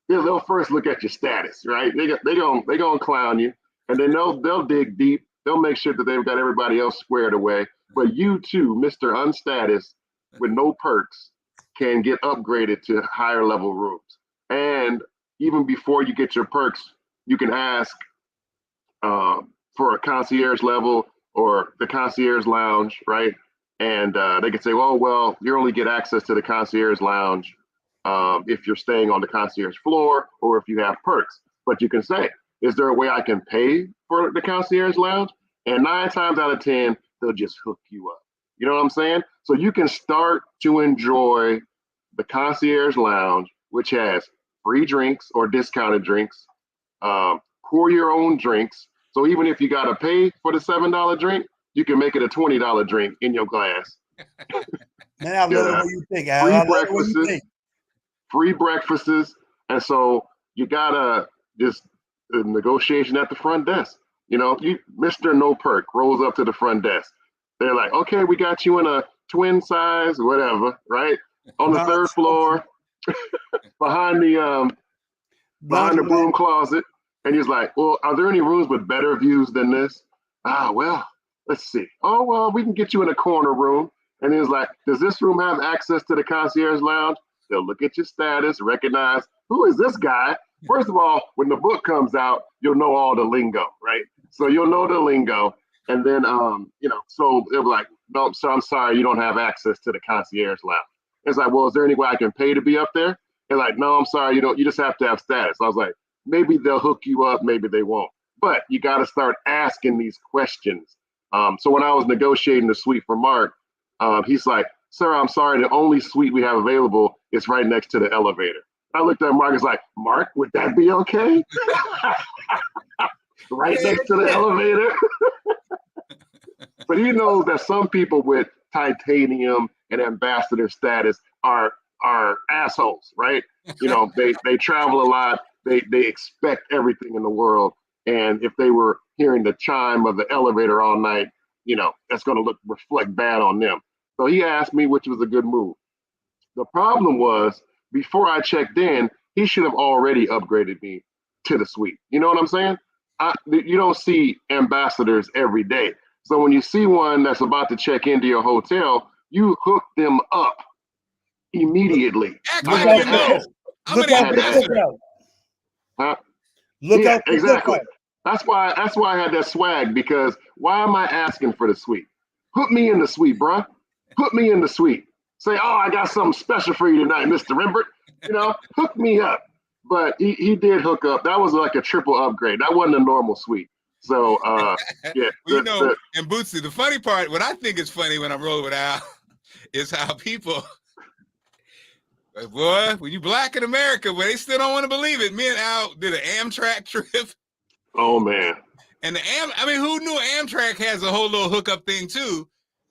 B: they'll first look at your status, right? They gonna clown you, and then they'll dig deep. They'll make sure that they've got everybody else squared away. But you too, Mr. Unstatus, with no perks, can get upgraded to higher level rooms. And even before you get your perks, you can ask for a concierge level or the concierge lounge, right? And they can say, well, you only get access to the concierge lounge if you're staying on the concierge floor or if you have perks. But you can say, is there a way I can pay for the concierge lounge? And 9 times out of 10, they'll just hook you up. You know what I'm saying? So you can start to enjoy the concierge lounge, which has free drinks or discounted drinks, pour your own drinks. So even if you got to pay for the $7 drink, you can make it a $20 drink in your glass.
F: Man, I love what you think, Al.
B: Free breakfasts. And so you got to just negotiation at the front desk. Mr. No Perk rolls up to the front desk. They're like, okay, we got you in a twin size, whatever, right? On the 3rd floor, behind the broom closet. And he's like, well, are there any rooms with better views than this? Well, let's see. Oh, well, we can get you in a corner room. And he's like, does this room have access to the concierge lounge? They'll look at your status, recognize, who is this guy? First of all, when the book comes out, you'll know all the lingo, right? So you'll know the lingo. And then, so they'll be like, no, so I'm sorry, you don't have access to the concierge lounge. It's like, well, is there any way I can pay to be up there? They're like, no, I'm sorry, you just have to have status. I was like, maybe they'll hook you up, maybe they won't. But you got to start asking these questions. So when I was negotiating the suite for Mark, he's like, sir, I'm sorry, the only suite we have available is right next to the elevator. I looked at Mark, it's like, Mark, would that be okay? Right next to the elevator. But he knows that some people with titanium and ambassador status are assholes, right? They travel a lot. They expect everything in the world. And if they were hearing the chime of the elevator all night, that's going to reflect bad on them. So he asked me, which was a good move. The problem was, before I checked in, he should have already upgraded me to the suite. You know what I'm saying? You don't see ambassadors every day. So when you see one that's about to check into your hotel, you hook them up immediately.
E: Act
B: I
F: Look
E: like
B: had
F: out
E: you
B: to
F: for
E: know.
B: ask.
E: I'm
F: look
E: an
F: out
B: I had
F: for
B: to ask.
E: ambassador.
F: cookout.
B: Huh?
F: Look
B: Yeah,
F: out for
B: exactly.
F: cookout.
B: That's why I had that swag, because why am I asking for the suite? Put me in the suite, bruh. Put me in the suite. Say, oh, I got something special for you tonight, Mr. Rembert. Hook me up. But he did hook up. That was like a triple upgrade. That wasn't a normal suite. So yeah,
E: Well, and Bootsy, the funny part, what I think is funny when I'm rolling with Al, is how people, boy, when you black in America, but they still don't want to believe it. Me and Al did an Amtrak trip.
B: oh man.
E: And who knew Amtrak has a whole little hookup thing too?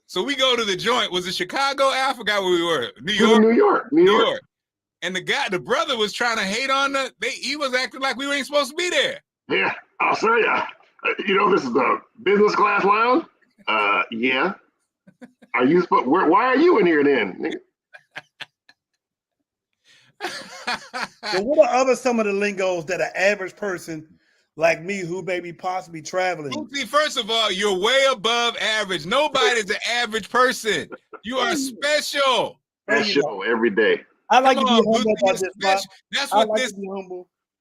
E: So we go to the joint. Was it Chicago? I forgot where we were. New York.
B: New York.
E: And the brother was trying to hate on he was acting like we ain't supposed to be there.
B: Yeah, I'll show you. This is the business class lounge. Yeah. Are you supposed? Why are you in here then?
F: So what are some of the lingos that an average person like me, who may be possibly traveling?
E: See, first of all, you're way above average. Nobody's an average person. You are special.
B: Special every day.
F: I like to be humble about this, Bob.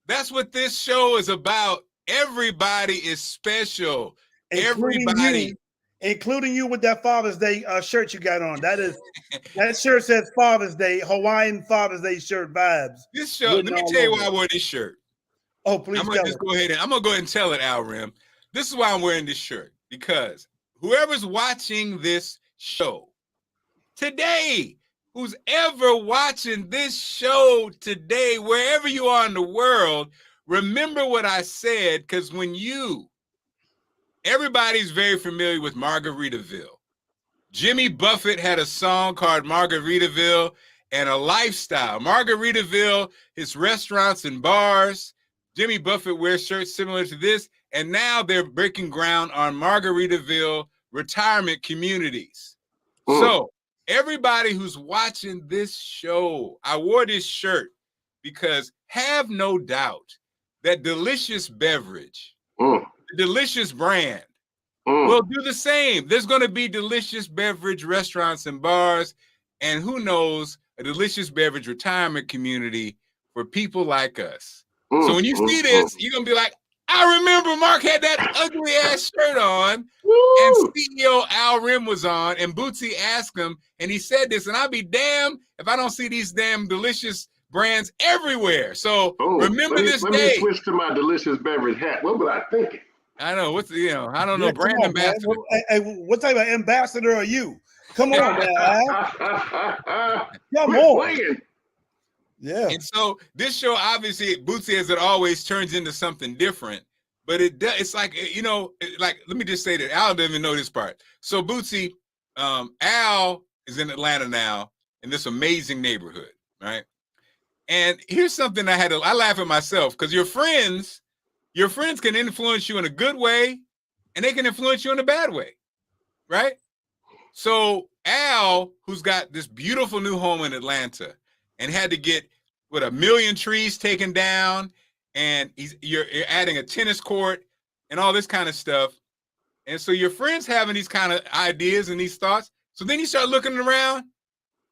E: That's what this show is about. Everybody is special.
F: Including you with that Father's Day shirt you got on. That shirt says Father's Day, Hawaiian Father's Day shirt vibes.
E: This show, let me tell you why I wore this shirt.
F: Oh, please.
E: I'm gonna go ahead and tell it, Al Rim. This is why I'm wearing this shirt, because whoever's watching this show today, who's ever watching this show today, wherever you are in the world, remember what I said, because everybody's very familiar with Margaritaville. Jimmy Buffett had a song called Margaritaville and a lifestyle. Margaritaville, his restaurants and bars. Jimmy Buffett wears shirts similar to this, and now they're breaking ground on Margaritaville retirement communities. So everybody who's watching this show, I wore this shirt because have no doubt that delicious beverage, the delicious brand, will do the same. There's going to be delicious beverage restaurants and bars, and who knows, a delicious beverage retirement community for people like us. So when you see this, you're going to be like, I remember Mark had that ugly ass shirt on, and CEO Al Rim was on, and Bootsy asked him, and he said this, and I'll be damned if I don't see these damn delicious brands everywhere. So remember this day.
B: Let me switch to my delicious beverage hat. What was I thinking?
E: I know I don't know, brand ambassador.
F: Hey, what type of ambassador are you? Come on, man. Come on. Yeah.
E: And so this show, obviously, Bootsy, as it always, turns into something different. But it's like, let me just say that Al doesn't even know this part. So Bootsy, Al is in Atlanta now in this amazing neighborhood, right? And here's something I laugh at myself, because your friends can influence you in a good way, and they can influence you in a bad way, right? So Al, who's got this beautiful new home in Atlanta, and had to get 1 million trees taken down, and you're adding a tennis court and all this kind of stuff. And so your friends having these kind of ideas and these thoughts. So then you start looking around.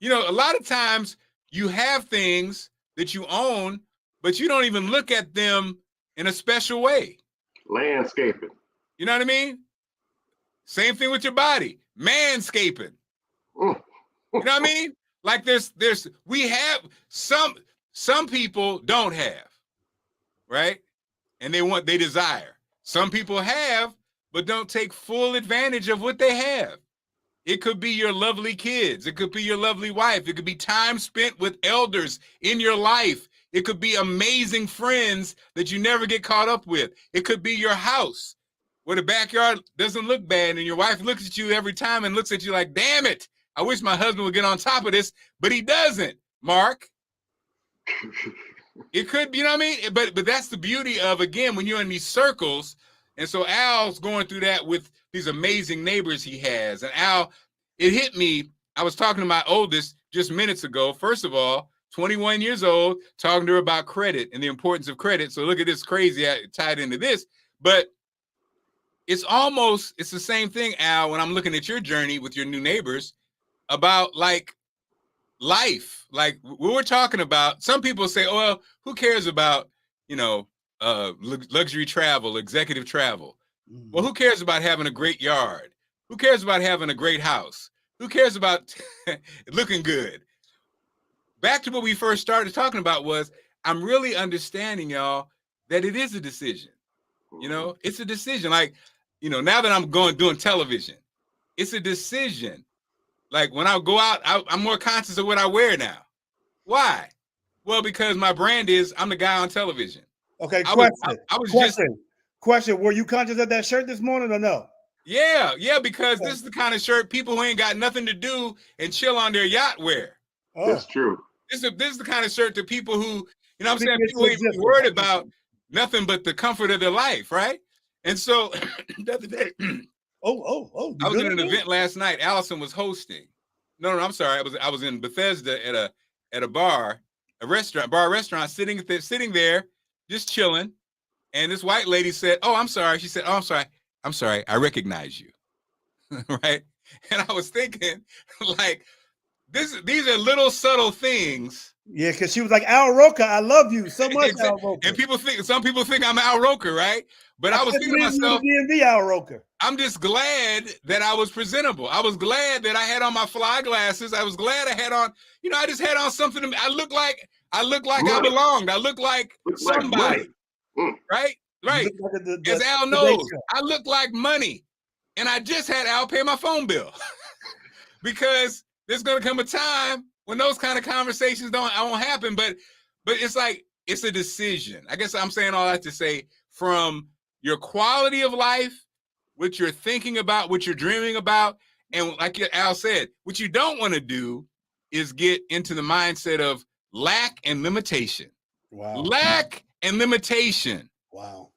E: A lot of times you have things that you own, but you don't even look at them in a special way.
B: Landscaping.
E: You know what I mean? Same thing with your body. Manscaping. You know what I mean? Like we have some people don't have, right? And they desire. Some people have, but don't take full advantage of what they have. It could be your lovely kids. It could be your lovely wife. It could be time spent with elders in your life. It could be amazing friends that you never get caught up with. It could be your house where the backyard doesn't look bad and your wife looks at you every time and looks at you like, damn it, I wish my husband would get on top of this, but he doesn't, Mark. It could be, you know what I mean? But that's the beauty of, again, when you're in these circles. And so Al's going through that with these amazing neighbors he has. And Al, it hit me. I was talking to my oldest just minutes ago. First of all, 21 years old, talking to her about credit and the importance of credit. So look at this crazy tied into this. But it's the same thing, Al, when I'm looking at your journey with your new neighbors about, like, life. Like what we're talking about, some people say, oh, well, who cares about, luxury travel, executive travel?
F: Mhm.
E: Well, who cares about having a great yard? Who cares about having a great house? Who cares about looking good? Back to what we first started talking about was, I'm really understanding, y'all, that it is a decision. It's a decision. Like, now that I'm doing television, it's a decision. Like when I go out, I'm more conscious of what I wear now. Why? Well, because my brand is I'm the guy on television.
F: Okay, question. Were you conscious of that shirt this morning or no?
E: Yeah, because this is the kind of shirt people who ain't got nothing to do and chill on their yacht wear.
F: Oh.
B: That's true.
E: This is the kind of shirt that people who, what I'm saying, people ain't really worried about nothing but the comfort of their life, right? And so the other day, I was in an event last night. Allison was hosting. No, I'm sorry. I was in Bethesda at a bar restaurant, sitting there, just chilling. And this white lady said, "Oh, I'm sorry." She said, "Oh, I'm sorry. I recognize you." Right? And I was thinking, like, these are little subtle things.
F: Yeah, because she was like, Al Roker, I love you so much, Al Roker.
E: And some people think I'm Al Roker, right? But I was thinking to myself,
F: Al Roker.
E: I'm just glad that I was presentable. I was glad that I had on my fly glasses. I was glad I had on, I just had on something. I look like I belonged. I look like somebody, right? Right. Like as Al knows, I look like money. And I just had Al pay my phone bill because there's going to come a time when those kind of conversations won't happen. But it's like, it's a decision. I guess I'm saying all that to say, from your quality of life, what you're thinking about, what you're dreaming about. And like Al said, what you don't want to do is get into the mindset of lack and limitation.
F: Wow.
E: Lack and limitation.
F: Wow.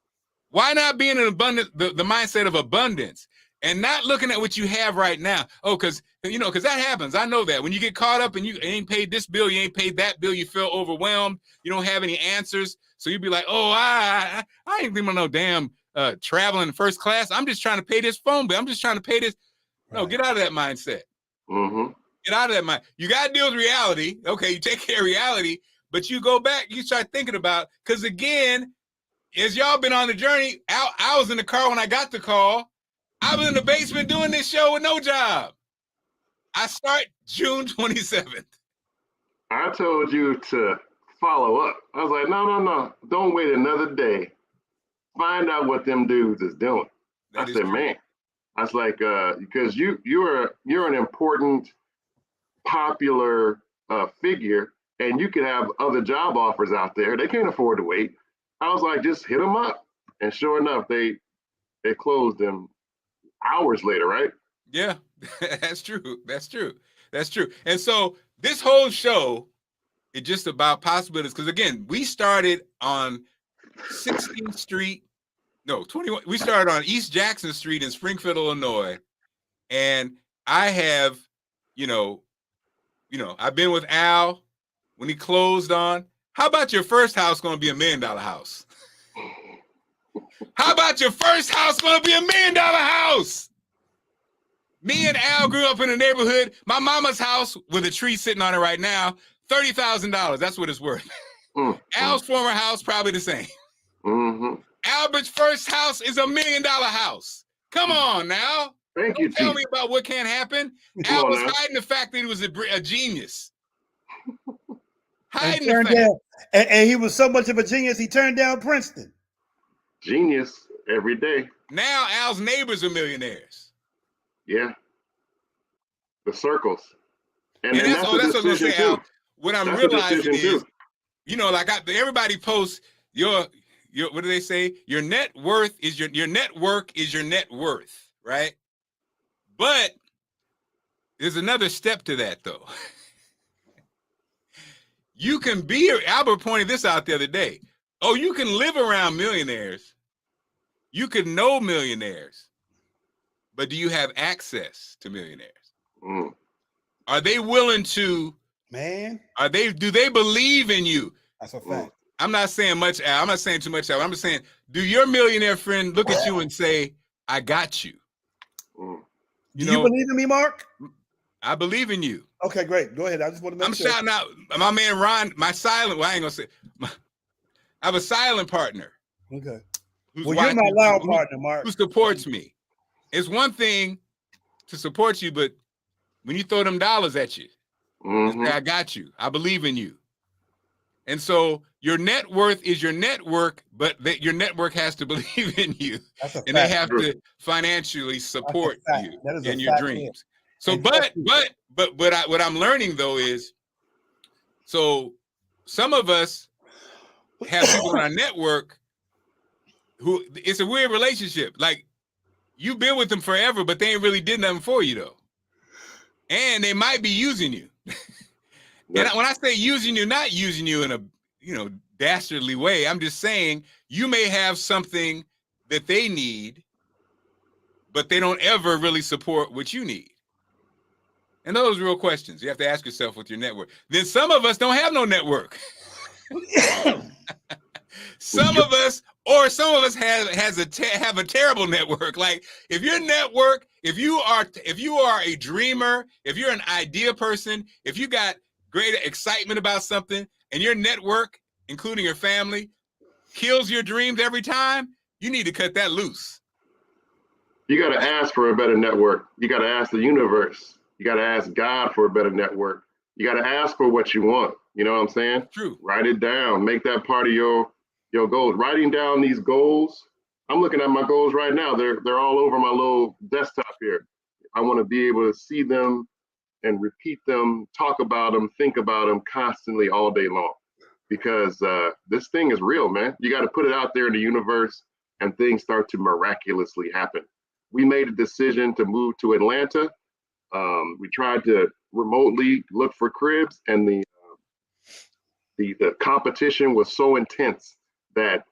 F: Why
E: not be in an abundant, the mindset of abundance and not looking at what you have right now? Oh, because that happens. I know that when you get caught up and you ain't paid this bill, you ain't paid that bill, you feel overwhelmed. You don't have any answers. So you'd be like, oh, I ain't thinking about no damn traveling first class. I'm just trying to pay this phone bill. I'm just trying to pay this. No, get out of that mindset.
B: Mm-hmm.
E: Get out of that mind. You got to deal with reality. Okay, you take care of reality, but you go back, you start thinking about, because again, as y'all been on the journey, I was in the car when I got the call. I was in the basement doing this show with no job. I start June 27th.
B: I told you to follow up. I was like, no. Don't wait another day. Find out what them dudes is doing. I said, man. I was like, because you're an important, popular figure, and you can have other job offers out there. They can't afford to wait. I was like, just hit them up. And sure enough, they closed them hours later, right?
E: Yeah, that's true. That's true. And so this whole show is just about possibilities. Because again, we started on 16th Street. No, 21. We started on East Jackson Street in Springfield, Illinois. And I have, I've been with Al when he closed on. How about your first house going to be $1 million house? How about your first house going to be $1 million house? Me and Al grew up in a neighborhood. My mama's house with a tree sitting on it right now, $30,000. That's what it's worth. Al's former house, probably the same.
B: Mm-hmm.
E: Albert's first house is $1 million house. Come on now.
B: Thank you.
E: Tell me about what can't happen. Al was hiding the fact that he was a genius. Hiding the fact.
F: And he was so much of a genius, he turned down Princeton.
B: Genius every day.
E: Now Al's neighbors are millionaires.
B: Yeah. The circles. And
E: that's what I was going to say, Al. What I'm realizing is, everybody posts your what do they say? Your net worth is your network is your net worth, right? But there's another step to that, though. You can be, Albert pointed this out the other day. Oh, you can live around millionaires. You can know millionaires. But do you have access to millionaires?
B: Mm.
E: Are they willing to, do they believe in you?
F: That's a fact.
E: I'm not saying much, Al. I'm not saying too much, Al. I'm just saying, do your millionaire friend look at you and say, I got you?
F: Do you believe in me, Mark?
E: I believe in you.
F: Okay, great. Go ahead. I just want to make
E: I'm
F: sure.
E: shouting out my man Ron, my silent. Well, I ain't gonna say. I have a silent partner.
F: Okay.
E: Who's
F: Well, you're my loud partner, Mark.
E: Who supports me. It's one thing to support you, but when you throw them dollars at you, and say, I got you. I believe in you. And so your net worth is your network, but that your network has to believe in you. And they have to financially support you in your dreams. So, but what I'm learning though is, so some of us have people in our network who, it's a weird relationship. Like, you've been with them forever, but they ain't really did nothing for you though. And they might be using you. And when I say using you, not using you in a, dastardly way, I'm just saying you may have something that they need, but they don't ever really support what you need. And those are real questions you have to ask yourself with your network. Then some of us don't have no network. Some of us have a terrible network. Like, if your network, if you are a dreamer, if you're an idea person, if you got great excitement about something, and your network, including your family, kills your dreams every time, you need to cut that loose.
B: You got to ask for a better network. You got to ask the universe. You got to ask God for a better network. You got to ask for what you want. You know what I'm saying?
E: True.
B: Write it down. Make that part of your goals. Writing down these goals. I'm looking at my goals right now. They're all over my little desktop here. I want to be able to see them and repeat them, talk about them, think about them constantly all day long, because this thing is real, man. You got to put it out there in the universe and things start to miraculously happen. We made a decision to move to Atlanta. We tried to remotely look for cribs, and the competition was so intense that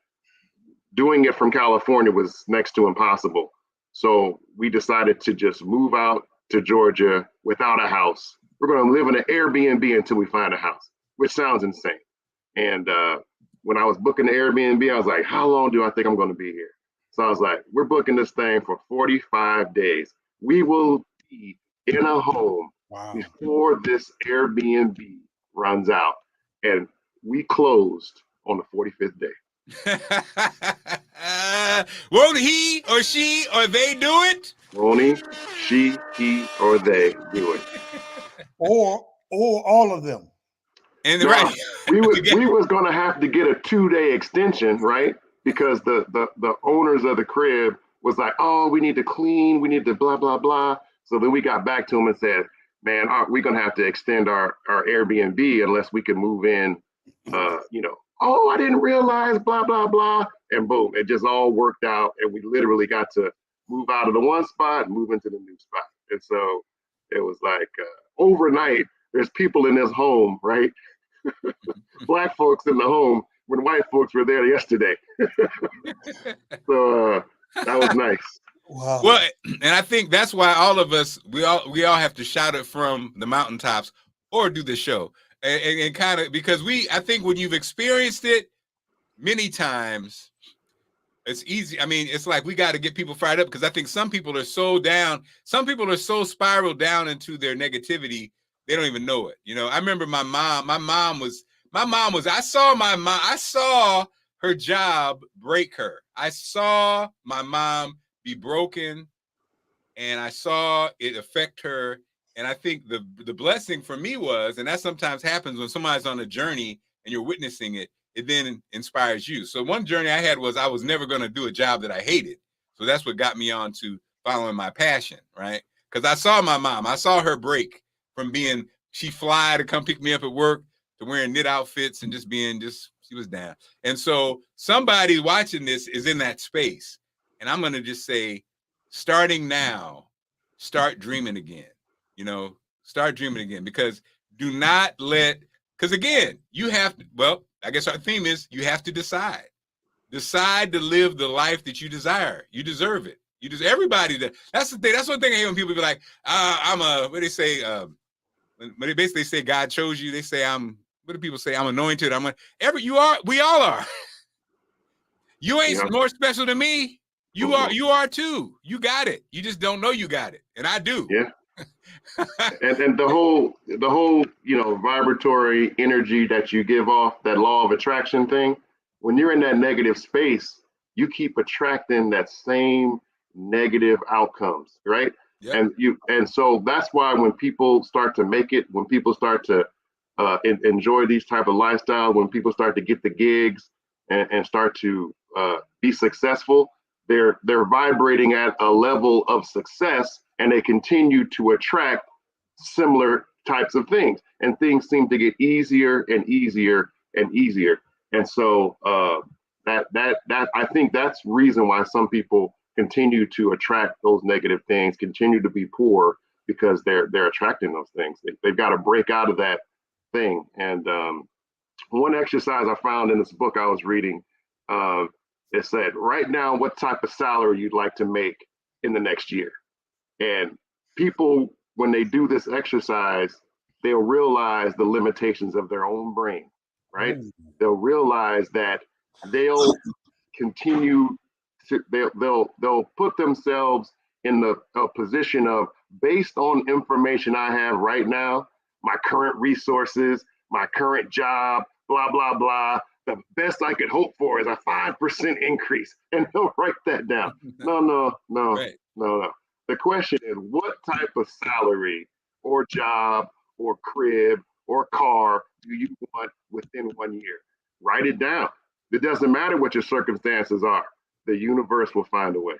B: doing it from California was next to impossible. So we decided to just move out to Georgia without a house. We're going to live in an Airbnb until we find a house, which sounds insane. And when I was booking the Airbnb, I was like, how long do I think I'm going to be here? So I was like, we're booking this thing for 45 days. We will be in a home before this Airbnb runs out. And we closed on the 45th day.
E: Won't he or she or they do it?
B: Won't he, she, he, or they do it?
F: Or all of them.
E: And
B: now,
E: right,
B: we was gonna have to get a 2-day extension, right? Because the owners of the crib was like, oh, we need to clean, we need to blah blah blah. So then we got back to them and said, man, we're gonna have to extend our Airbnb unless we can move in. Oh, I didn't realize blah blah blah, and boom, it just all worked out, and we literally got to move out of the one spot and move into the new spot. And so it was like overnight, there's people in this home, right? Black folks in the home when white folks were there yesterday. So that was nice.
E: Wow. Well, and I think that's why all of us, we all have to shout it from the mountaintops or do the show. And kind of, because I think when you've experienced it many times, it's easy. I mean, it's like we got to get people fired up, because I think some people are so down. Some people are so spiraled down into their negativity, they don't even know it. I remember my mom. I saw her job break her. I saw my mom be broken, and I saw it affect her. And I think the blessing for me was, and that sometimes happens when somebody's on a journey and you're witnessing it, it then inspires you. So one journey I had was I was never going to do a job that I hated. So that's what got me on to following my passion, right? Because I saw my mom. I saw her break from being, she fly to come pick me up at work, to wearing knit outfits and she was down. And so somebody watching this is in that space. And I'm going to just say, starting now, start dreaming again. Start dreaming again, because again, you have to, well, I guess our theme is you have to decide to live the life that you desire. You deserve it. Everybody, that's the thing. That's one thing I hate when people be like, what do they say? When they basically say God chose you, they say what do people say? I'm anointed. We all are. You ain't more special than me. You are too. You got it. You just don't know you got it. And I do.
B: Yeah. and the whole vibratory energy that you give off, that law of attraction thing, when you're in that negative space, you keep attracting that same negative outcomes, right?
E: Yep.
B: And so that's why when people start to make it, when people start to enjoy these type of lifestyle, when people start to get the gigs and start to be successful, they're vibrating at a level of success, and they continue to attract similar types of things, and things seem to get easier and easier and easier. And so that I think that's reason why some people continue to attract those negative things, continue to be poor, because they're attracting those things. They've got to break out of that thing. And one exercise I found in this book I was reading, it said, write down what type of salary you'd like to make in the next year. And people, when they do this exercise, they'll realize the limitations of their own brain, right? They'll realize that they'll continue to, they'll put themselves in a position of, based on information I have right now, my current resources, my current job, blah, blah, blah, the best I could hope for is a 5% increase. And they'll write that down. No. The question is, what type of salary or job or crib or car do you want within 1 year? Write it down. It doesn't matter what your circumstances are. The universe will find a way.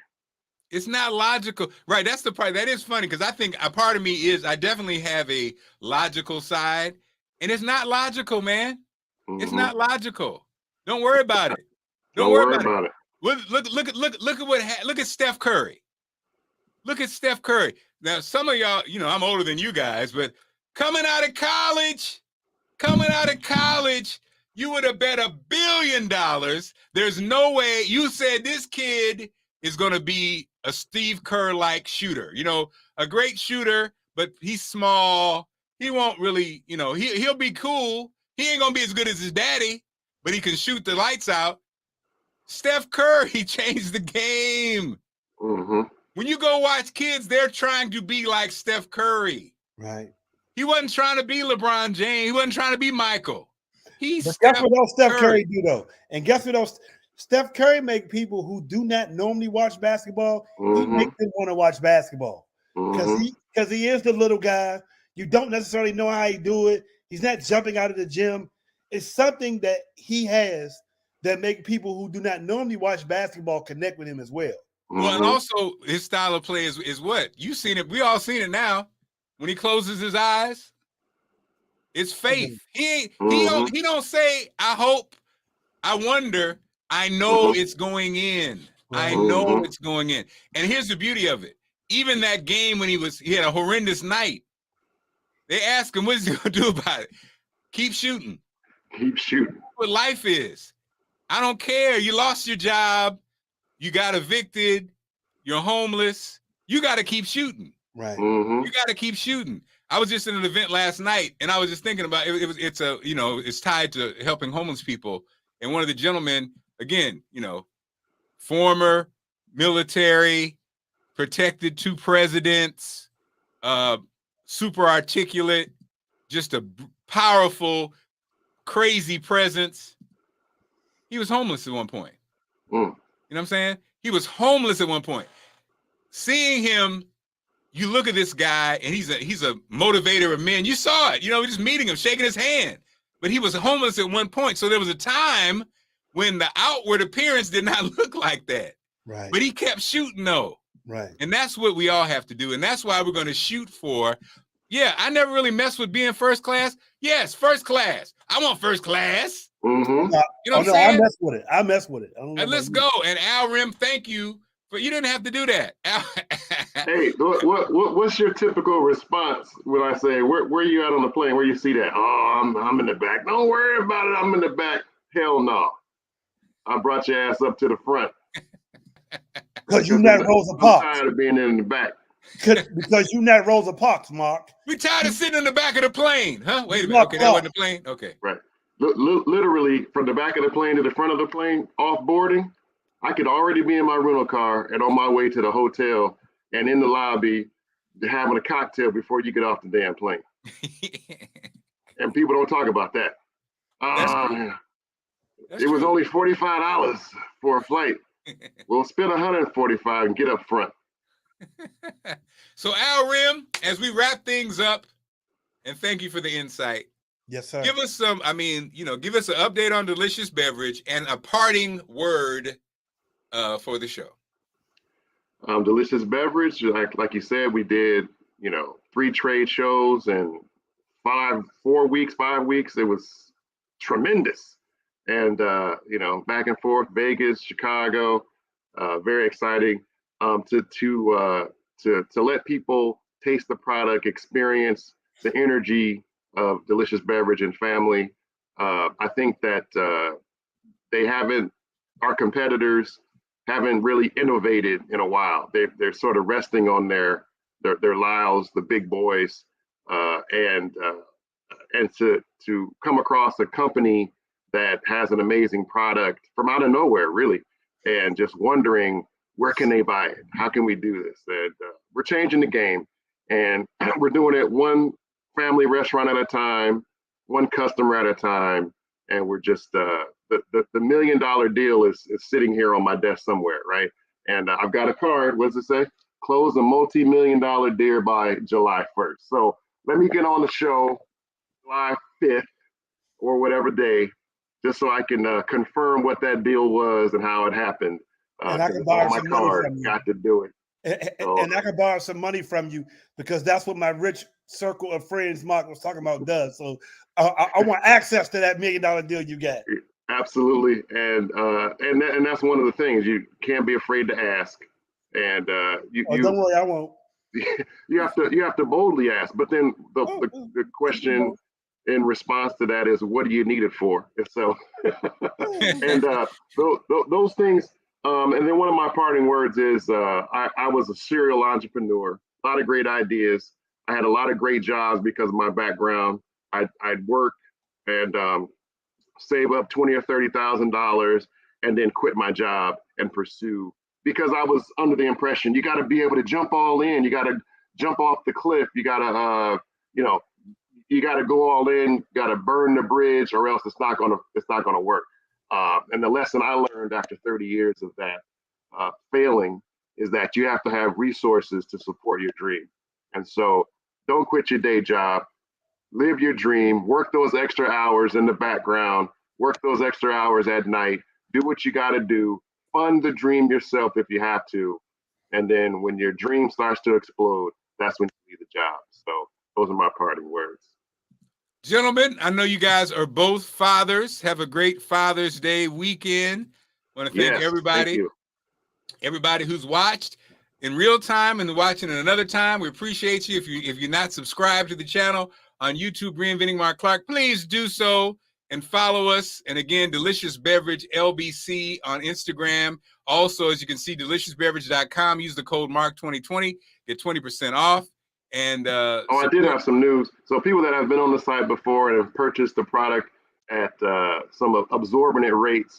E: It's not logical. Right. That's the part that is funny, because I think a part of me is, I definitely have a logical side, and it's not logical, man. Mm-hmm. It's not logical. Don't worry about it. Don't worry about it. Look at Steph Curry. Look at Steph Curry. Now, some of y'all, I'm older than you guys, but coming out of college, you would have bet $1 billion. There's no way. You said this kid is going to be a Steve Kerr-like shooter, a great shooter, but he's small. He won't really, he'll be cool. He ain't going to be as good as his daddy, but he can shoot the lights out. Steph Curry, he changed the game.
B: Mm-hmm.
E: When you go watch kids, they're trying to be like Steph Curry.
F: Right.
E: He wasn't trying to be LeBron James. He wasn't trying to be Michael.
F: Guess what else Steph Curry do, though? And guess what else? Steph Curry make people who do not normally watch basketball, he make them want to watch basketball. Because he is the little guy. You don't necessarily know how he do it. He's not jumping out of the gym. It's something that he has that make people who do not normally watch basketball connect with him as well.
E: Well, and also his style of play is what? You've seen it. We all seen it now. When he closes his eyes, it's faith. He don't say, I hope, I wonder, I know it's going in. I know it's going in. And here's the beauty of it. Even that game when he had a horrendous night, they asked him, what is he going to do about it? Keep shooting.
B: Keep shooting.
E: That's what life is. I don't care. You lost your job. You got evicted. You're homeless. You got to keep shooting.
F: Right.
E: You got to keep shooting. I was just in an event last night, and I was just thinking about it. It's tied to helping homeless people. And one of the gentlemen, again, former military, protected 2 presidents, super articulate, just a powerful, crazy presence. He was homeless at one point. You know what I'm saying? He was homeless at one point. Seeing him, you look at this guy, and he's a motivator of men. You saw it, just meeting him, shaking his hand. But he was homeless at one point. So there was a time when the outward appearance did not look like that.
F: Right.
E: But he kept shooting though.
F: Right.
E: And that's what we all have to do. And that's why we're going to shoot for. Yeah, I never really messed with being first class. Yes, first class. I want first class. You know what I'm saying?
F: I mess with it.
E: And let's go. And Al Rim, thank you. But you didn't have to do that.
B: Hey, what's your typical response when I say, where you at on the plane? Where you see that? Oh, I'm in the back. Don't worry about it. I'm in the back. Hell no. I brought your ass up to the front.
F: Because you're not Rosa Parks.
B: I'm tired of being in the back.
F: Because you're not Rosa Parks, Mark.
E: We tired of sitting in the back of the plane, huh? Wait a minute. Okay, that wasn't the plane? Okay.
B: Right. Literally, from the back of the plane to the front of the plane, off boarding, I could already be in my rental car and on my way to the hotel, and in the lobby, having a cocktail before you get off the damn plane. And people don't talk about that.
E: That's
B: it was
E: true.
B: only $45 for a flight. We'll spend $145 and get up front.
E: So Al Rim, as we wrap things up, and thank you for the insight.
F: Yes, sir.
E: Give us some, give us an update on Delicious Beverage and a parting word for the show.
B: Delicious Beverage, like you said, we did, 3 trade shows and 5 weeks. It was tremendous. And, back and forth, Vegas, Chicago, very exciting to let people taste the product, experience the energy of Delicious Beverage and family. I think that our competitors haven't really innovated in a while. They're sort of resting on their laurels, the big boys, and to come across a company that has an amazing product from out of nowhere, really, and just wondering where can they buy it? How can we do this? And we're changing the game, and we're doing it one family restaurant at a time, one customer at a time, and we're just the $1 million deal is sitting here on my desk somewhere, right? And I've got a card. What does it say? Close a multi-million-dollar deal by July 1st. So let me get on the show July 5th or whatever day, just so I can confirm what that deal was and how it happened.
F: And I can borrow some money from you.
B: Got to do it.
F: And I can borrow some money from you because that's what my rich circle of friends Mark was talking about does. So I want access to that $1 million deal you got.
B: Absolutely, and that's one of the things you can't be afraid to ask. And
F: don't worry, I won't.
B: You have to boldly ask. But then the question in response to that is, what do you need it for? And so, and those things. And then one of my parting words is, I was a serial entrepreneur, a lot of great ideas. I had a lot of great jobs because of my background. I'd work and save up $20,000 or $30,000 and then quit my job and pursue, because I was under the impression you got to be able to jump all in. You got to jump off the cliff. You got to, you got to go all in, got to burn the bridge, or else it's not gonna work. And the lesson I learned after 30 years of that failing is that you have to have resources to support your dream. And so don't quit your day job, live your dream, work those extra hours in the background, work those extra hours at night, do what you got to do, fund the dream yourself if you have to. And then when your dream starts to explode, that's when you leave the job. So those are my parting words.
E: Gentlemen, I know you guys are both fathers. Have a great Father's Day weekend. I want to thank everybody who's watched in real time and watching in another time. We appreciate you. If you're not subscribed to the channel on YouTube, Reinventing Marc Clarke, please do so and follow us. And again, Delicious Beverage LBC on Instagram. Also, as you can see, deliciousbeverage.com. Use the code MARC2020, get 20% off. And
B: I did have some news. So people that have been on the site before and have purchased the product at some absorbent rates,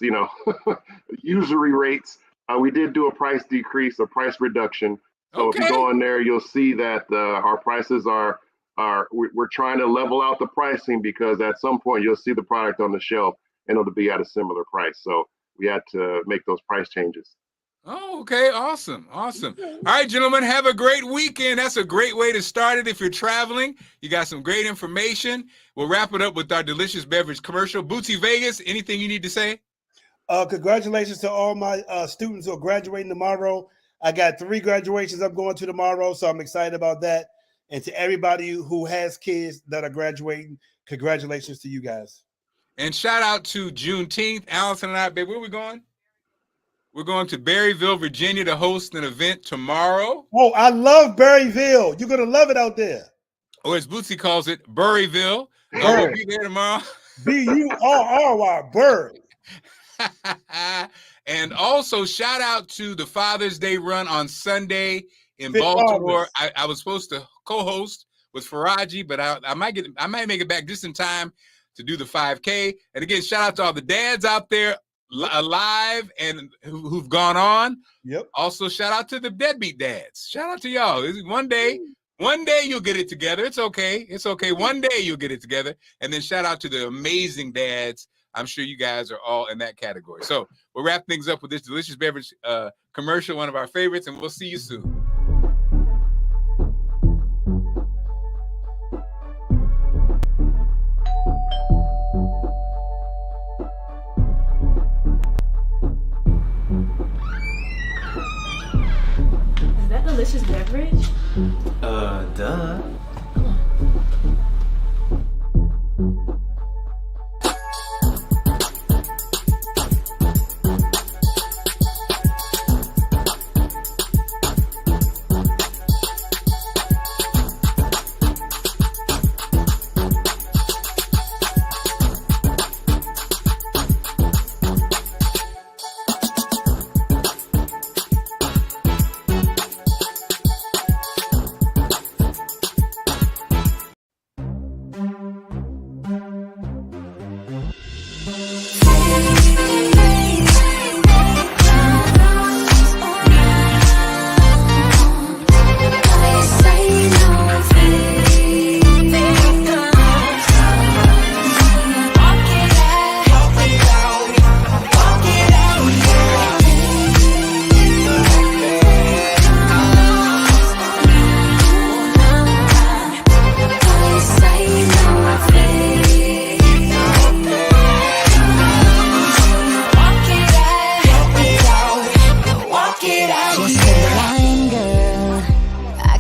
B: usury rates, we did do a price decrease, a price reduction. So if you go in there, you'll see that our prices we're trying to level out the pricing, because at some point you'll see the product on the shelf and it'll be at a similar price. So we had to make those price changes.
E: Oh, okay. Awesome. All right, gentlemen, have a great weekend. That's a great way to start it. If you're traveling, you got some great information. We'll wrap it up with our Delicious Beverage commercial. Bootsy Vegas, anything you need to say?
F: Congratulations to all my students who are graduating tomorrow. I got 3 graduations I'm going to tomorrow, so I'm excited about that. And to everybody who has kids that are graduating, congratulations to you guys.
E: And shout out to Juneteenth. Allison and I, babe, where are we going? We're going to Berryville, Virginia to host an event tomorrow.
F: Oh, I love Berryville. You're going to love it out there.
E: Or as Bootsy calls it, Burryville. We'll be there tomorrow.
F: B-U-R-R-Y, Bird.
E: And also shout out to the Father's Day run on Sunday in Baltimore. I was supposed to co-host with Faraji, but I might make it back just in time to do the 5K. And again, shout out to all the dads out there alive and who've gone on.
F: Yep.
E: Also, shout out to the deadbeat dads. Shout out to y'all. One day One day you'll get it together. It's okay. It's okay. One day you'll get it together. And then shout out to the amazing dads. I'm sure you guys are all in that category. So we'll wrap things up with this delicious beverage commercial, one of our favorites, and we'll see you soon.
C: Is that delicious beverage?
D: Duh.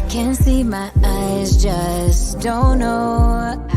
A: Can't see, my eyes just don't know.